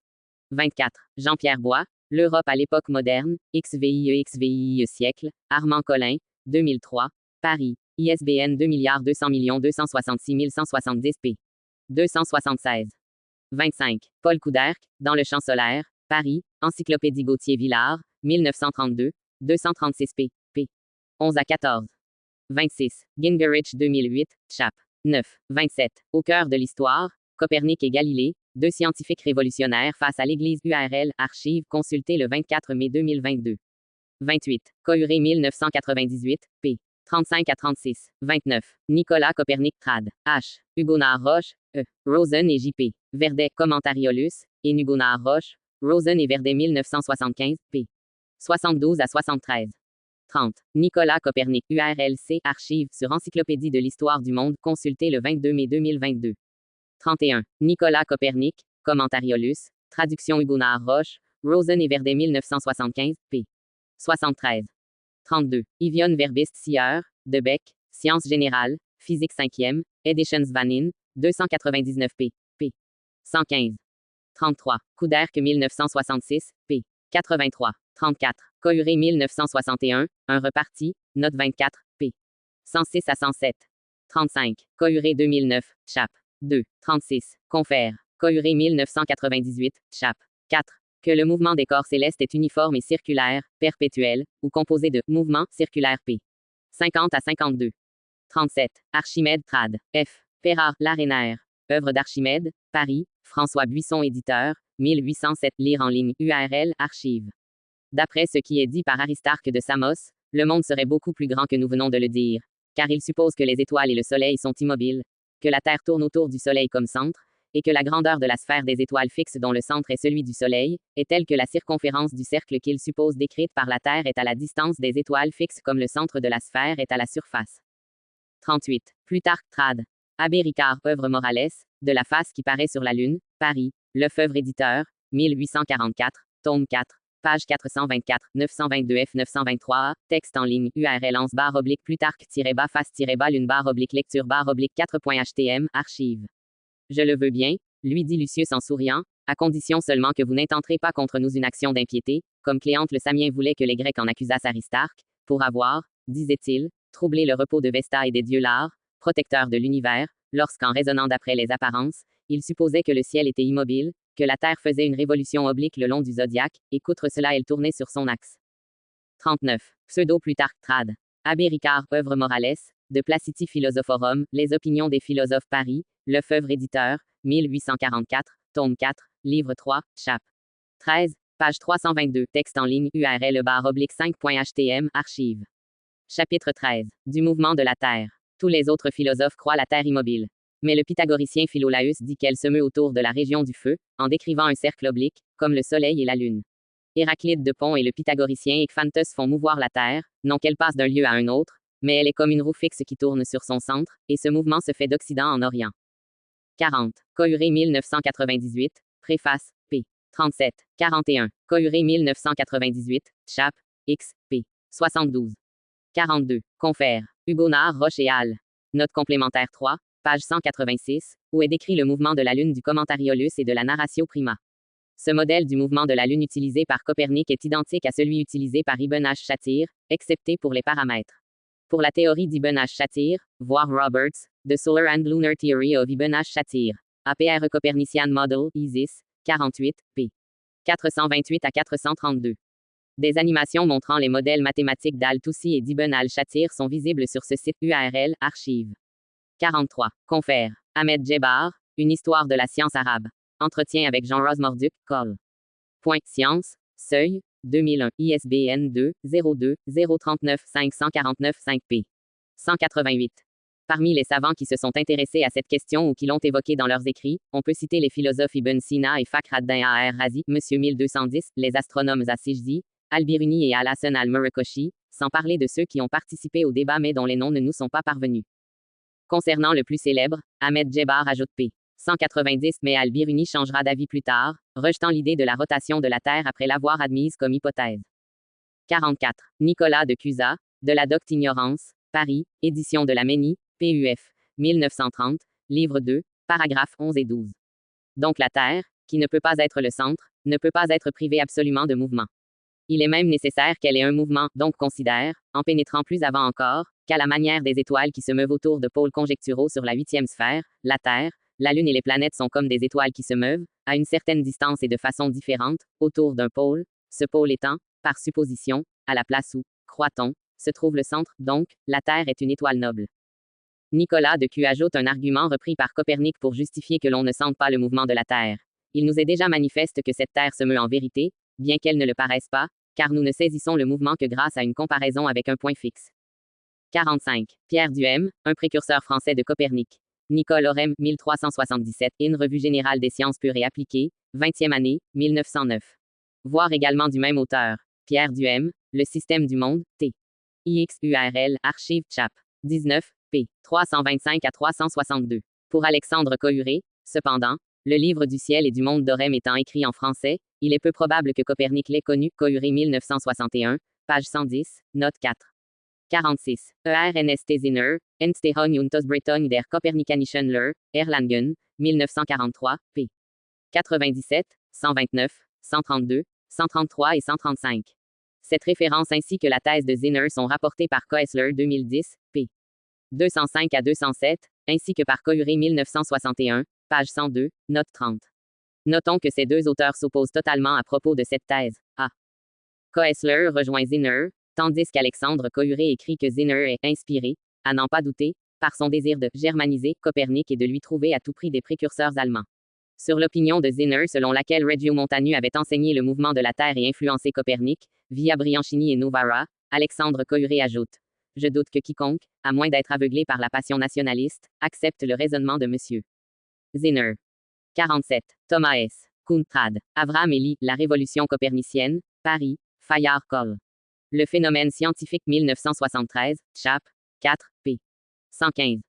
24. Jean-Pierre Bois, L'Europe à l'époque moderne, XVIE siècle, Armand Collin, 2003, Paris, ISBN 2 266 170 p. 276. 25. Paul Couderc, Dans le champ solaire, Paris, Encyclopédie Gauthier-Villard, 1932, 236 p. p. 11 à 14. 26. Gingerich 2008, chap. 9. 27. Au cœur de l'histoire, Copernic et Galilée, deux scientifiques révolutionnaires face à l'Église URL, archive consultée le 24 mai 2022. 28. Kouré 1998, p. 35 à 36. 29. Nicolas Copernic trad. H. Hugonard Roche, E. Rosen et J.P. Verdet, Commentariolus, et Hugonard Roche, Rosen et Verdet 1975, p. 72 à 73. 30. Nicolas Copernic, URLC, archive sur Encyclopédie de l'Histoire du Monde, consulté le 22 mai 2022. 31. Nicolas Copernic, Commentariolus, traduction Hugonard Roche, Rosen et Verdet 1975, p. 73. 32. Yvonne Verbist Sieur, De Beck, Sciences générales, Physique 5e, Editions Vanin, 299 p. p. 115. 33. Couderc 1966, p. 83. 34. Kouré 1961, un reparti, note 24, p. 106 à 107. 35. Kouré 2009, chap. 2. 36. Confère. Kouré 1998, chap. 4. Que le mouvement des corps célestes est uniforme et circulaire, perpétuel, ou composé de mouvements circulaires p. 50 à 52. 37. Archimède trad. F. Pérard, Larénaire. Œuvre d'Archimède, Paris, François Buisson éditeur, 1807. Lire en ligne URL, archive. D'après ce qui est dit par Aristarque de Samos, le monde serait beaucoup plus grand que nous venons de le dire, car il suppose que les étoiles et le Soleil sont immobiles, que la Terre tourne autour du Soleil comme centre, et que la grandeur de la sphère des étoiles fixe dont le centre est celui du Soleil, est telle que la circonférence du cercle qu'il suppose décrite par la Terre est à la distance des étoiles fixes comme le centre de la sphère est à la surface. 38. Plutarque trad. Abbé Ricard, œuvre Morales, de la face qui paraît sur la Lune, Paris, Lefebvre éditeur, 1844, tome 4. Page 424, 922 F 923A, texte en ligne, URL /Plutarque-face-lune-lecture-4.htm, archive. Je le veux bien, lui dit Lucius en souriant, à condition seulement que vous n'intenterez pas contre nous une action d'impiété, comme Cléante le Samien voulait que les Grecs en accusassent Aristarque, pour avoir, disait-il, troublé le repos de Vesta et des dieux Lars, protecteurs de l'univers, lorsqu'en raisonnant d'après les apparences, il supposait que le ciel était immobile, que la Terre faisait une révolution oblique le long du zodiaque, et qu'outre cela elle tournait sur son axe. 39. Pseudo-Plutarque trad. Abbé Ricard, œuvre Morales, de Placiti Philosophorum, Les opinions des philosophes Paris, Lefebvre éditeur, 1844, tome 4, livre 3, chap. 13, page 322, texte en ligne, URL /5.htm, archive. Chapitre 13. Du mouvement de la Terre. Tous les autres philosophes croient la Terre immobile. Mais le pythagoricien Philolaüs dit qu'elle se meut autour de la région du feu, en décrivant un cercle oblique, comme le Soleil et la Lune. Héraclite de Pont et le pythagoricien Ecphantos font mouvoir la Terre, non qu'elle passe d'un lieu à un autre, mais elle est comme une roue fixe qui tourne sur son centre, et ce mouvement se fait d'Occident en Orient. 40. Cohuré 1998, préface, p. 37. 41. Cohuré 1998, chap. X, p. 72. 42. Confère. Hugonard, Roche et al. Note complémentaire 3, page 186, où est décrit le mouvement de la Lune du Commentariolus et de la Narratio Prima. Ce modèle du mouvement de la Lune utilisé par Copernic est identique à celui utilisé par Ibn Ash-Shatir, excepté pour les paramètres. Pour la théorie d'Ibn Ash-Shatir, voir Roberts, The Solar and Lunar Theory of Ibn Ash-Shatir. APR Copernician Model, ISIS, 48, p. 428 à 432. Des animations montrant les modèles mathématiques d'Al-Toussi et d'Ibn al-Shatir sont visibles sur ce site URL, archive. 43. Confère. Ahmed Djebar, Une histoire de la science arabe. Entretien avec Jean-Rose Morduc, Col. Point. Science. Seuil. 2001. ISBN 2 02 039 549 5p. 188. Parmi les savants qui se sont intéressés à cette question ou qui l'ont évoquée dans leurs écrits, on peut citer les philosophes Ibn Sina et Fakhr ad-Din ar-Razi, Monsieur 1210, les astronomes Assijzi, Al-Biruni et Al-Hassan al-Murakoshi, sans parler de ceux qui ont participé au débat mais dont les noms ne nous sont pas parvenus. Concernant le plus célèbre, Ahmed Djebar ajoute p. 190, mais Al-Biruni changera d'avis plus tard, rejetant l'idée de la rotation de la Terre après l'avoir admise comme hypothèse. 44. Nicolas de Cusa, De la docte ignorance, Paris, édition de la Ménie, PUF, 1930, livre 2, paragraphes 11 et 12. Donc la Terre, qui ne peut pas être le centre, ne peut pas être privée absolument de mouvement. Il est même nécessaire qu'elle ait un mouvement, donc considère, en pénétrant plus avant encore, qu'à la manière des étoiles qui se meuvent autour de pôles conjecturaux sur la 8e sphère, la Terre, la Lune et les planètes sont comme des étoiles qui se meuvent, à une certaine distance et de façon différente, autour d'un pôle, ce pôle étant, par supposition, à la place où, croit-on, se trouve le centre, donc, la Terre est une étoile noble. Nicolas de Q ajoute un argument repris par Copernic pour justifier que l'on ne sente pas le mouvement de la Terre. Il nous est déjà manifeste que cette Terre se meut en vérité, bien qu'elle ne le paraisse pas, car nous ne saisissons le mouvement que grâce à une comparaison avec un point fixe. 45. Pierre Duhem, un précurseur français de Copernic. Nicole Orem, 1377, In Revue générale des sciences pures et appliquées, 20e année, 1909. Voir également du même auteur. Pierre Duhem, Le système du monde, T. IXURL, Archive Chap. 19, p. 325 à 362. Pour Alexandre Cohuré, cependant, le livre du ciel et du monde d'Orem étant écrit en français, il est peu probable que Copernic l'ait connu. Cohuré 1961, page 110, note 4. 46. ERNST Zinner, Entstehung und Ausbreitung der Kopernikanischen Lehre, Erlangen, 1943, p. 97, 129, 132, 133 et 135. Cette référence ainsi que la thèse de Zinner sont rapportées par Koessler 2010, p. 205 à 207, ainsi que par Cohuré 1961, page 102, note 30. Notons que ces deux auteurs s'opposent totalement à propos de cette thèse. A. Koessler rejoint Zinner, tandis qu'Alexandre Cohuré écrit que Zinner est inspiré, à n'en pas douter, par son désir de germaniser Copernic et de lui trouver à tout prix des précurseurs allemands. Sur l'opinion de Zinner selon laquelle Regiomontanu avait enseigné le mouvement de la Terre et influencé Copernic, via Briancini et Novara, Alexandre Cohuré ajoute: Je doute que quiconque, à moins d'être aveuglé par la passion nationaliste, accepte le raisonnement de M. Zinner. 47. Thomas S. Kuntrad. Avram Elie, La Révolution copernicienne, Paris, Fayard Col. Le phénomène scientifique 1973, chap. 4, p. 115.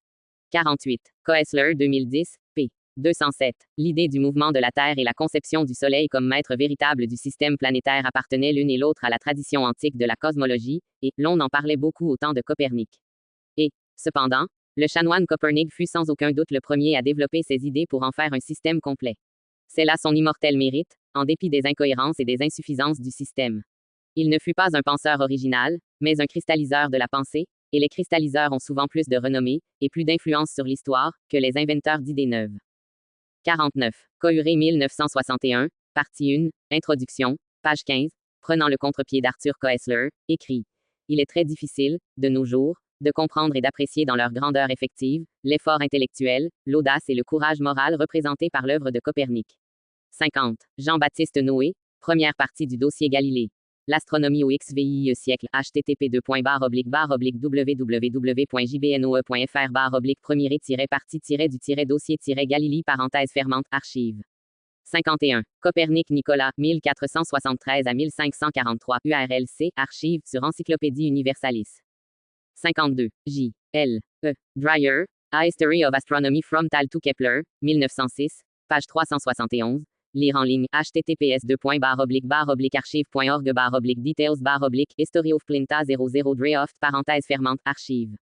48. Koessler 2010, p. 207. L'idée du mouvement de la Terre et la conception du Soleil comme maître véritable du système planétaire appartenaient l'une et l'autre à la tradition antique de la cosmologie, et l'on en parlait beaucoup au temps de Copernic. Et, cependant, le chanoine Copernic fut sans aucun doute le premier à développer ces idées pour en faire un système complet. C'est là son immortel mérite, en dépit des incohérences et des insuffisances du système. Il ne fut pas un penseur original, mais un cristalliseur de la pensée, et les cristalliseurs ont souvent plus de renommée, et plus d'influence sur l'histoire, que les inventeurs d'idées neuves. 49. Cohuré 1961, partie 1, introduction, page 15, prenant le contre-pied d'Arthur Koessler, écrit: Il est très difficile, de nos jours, de comprendre et d'apprécier dans leur grandeur effective, l'effort intellectuel, l'audace et le courage moral représentés par l'œuvre de Copernic. 50. Jean-Baptiste Noé, première partie du dossier Galilée. L'astronomie au XVIe siècle. http://www.jbnoe.fr/premier-partie-du-dossier-galilée archive. 51. Copernic Nicolas, 1473 à 1543, URL-C, archive sur Encyclopédie Universalis. 52. J. L. E. Dreyer, A History of Astronomy from Thal to Kepler, 1906, page 371. Lire en ligne. https://archive.org/details/history of Plinta 00 Draft archive.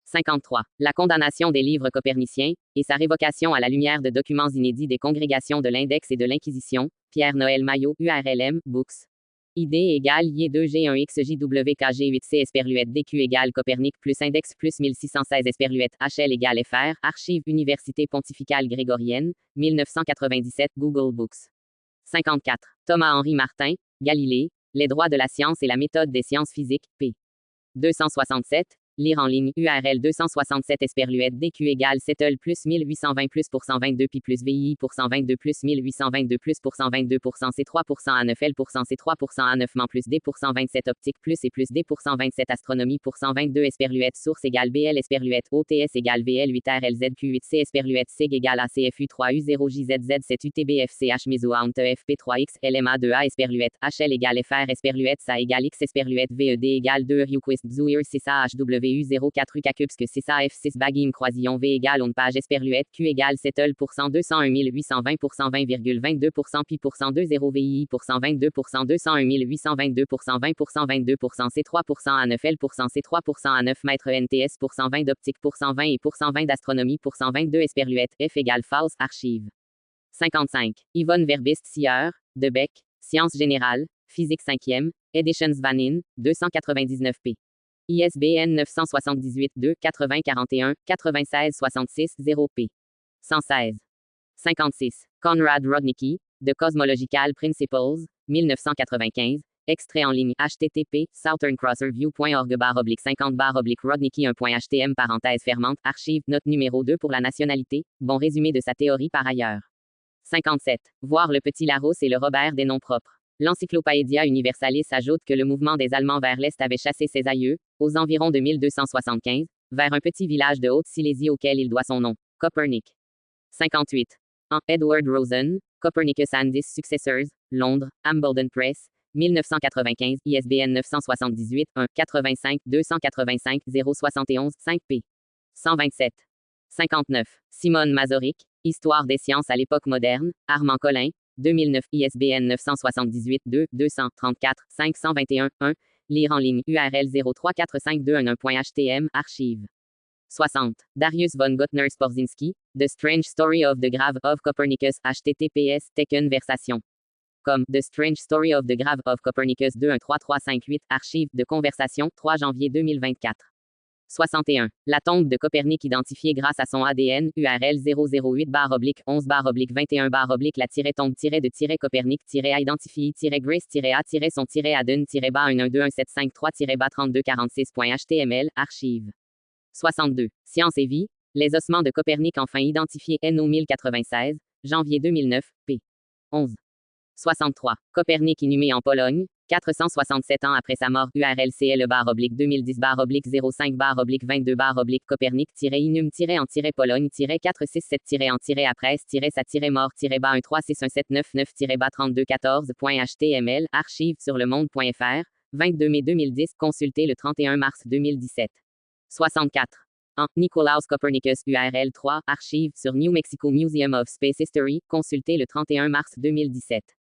53. La condamnation des livres coperniciens, et sa révocation à la lumière de documents inédits des congrégations de l'Index et de l'Inquisition, Pierre-Noël Maillot, URLM, Books. ID égale IE2G1XJWKG8C Esperluette DQ égale Copernic plus Index plus 1616 Esperluette HL égale FR, Archives Université Pontificale Grégorienne, 1997 Google Books. 54. Thomas-Henri Martin, Galilée, Les droits de la science et la méthode des sciences physiques, p. 267. Lire en ligne. URL 267 Esperluette DQ égale Settle plus 1820 plus pour 122 pi plus VI pour 122 plus 1822 plus pour 122 C3 A9L pour C3 A9 man plus D pour 127 optique plus et plus D pour 127 astronomie pour 122 Esperluette source égale BL Esperluette OTS égale VL 8 RLZQ8C Esperluette SIG égale ACFU 3U 0 JZZ 7 UTBFCH Mesoaunt FP3X LMA 2A Esperluette HL égale FR Esperluette SA égale X Esperluette VED égale 2 Request Zuir 6A HW U04 UKCUPSK 6A F6 Bagim Croisillon V égale on page Esperluette Q égale Settle pour 201 820 pour 120,22% pi pour 120 VI pour 122 201 822 pour 120 C3 A9L pour C3 A9 mètres NTS pour 120 d'optique pour 120 et pour 120 d'astronomie pour 122 Esperluette F égale false archive. 55. Yvonne Verbist Sieur, De Beck, Sciences générales, Physique 5e, Editions Vanin, 299p. ISBN 978-2-80-41-96-66-0p. 116. 56. Conrad Rodnicki, The Cosmological Principles, 1995. Extrait en ligne. http southerncrosserview.org/50/Rodnicki 1.htm parenthèse fermante archive note numéro 2 pour la nationalité. Bon résumé de sa théorie par ailleurs. 57. Voir le petit Larousse et le Robert des noms propres. L'Encyclopædia Universalis ajoute que le mouvement des Allemands vers l'Est avait chassé ses aïeux, aux environs de 1275, vers un petit village de Haute-Silésie auquel il doit son nom, Copernic. 58. En Edward Rosen, Copernicus and his Successors, Londres, Hambledon Press, 1995, ISBN 978 1 85 285 071 5p. 127. 59. Simone Mazorik, Histoire des sciences à l'époque moderne, Armand Collin, 2009, ISBN 978 2 234 521 1. Lire en ligne. URL 0345211.htm archive. 60. Darius von Gottner-Sporzinski, The Strange Story of the Grave of Copernicus, https Tekken Versation. Comme The Strange Story of the Grave of Copernicus 213358, archive de conversation, 3 janvier 2024. 61. La tombe de Copernic identifiée grâce à son ADN, URL 008-11-la-tombe-de-Copernic-a identifié-1121753-11215-3-3246.html, archive. 62. Science et vie, les ossements de Copernic enfin identifiés NO 1096, janvier 2009, p. 11. 63. Copernic inhumé en Pologne, 467 ans après sa mort, URL CLE-Copernic-210-1-467-en-mort-en-361-en-13679-3214.html, archive sur lemonde.fr, 22 mai 2010, consulté le 31 mars 2017. 64. En Nicolaus Copernicus, URL 3, archive sur New Mexico Museum of Space History, consulté le 31 mars 2017.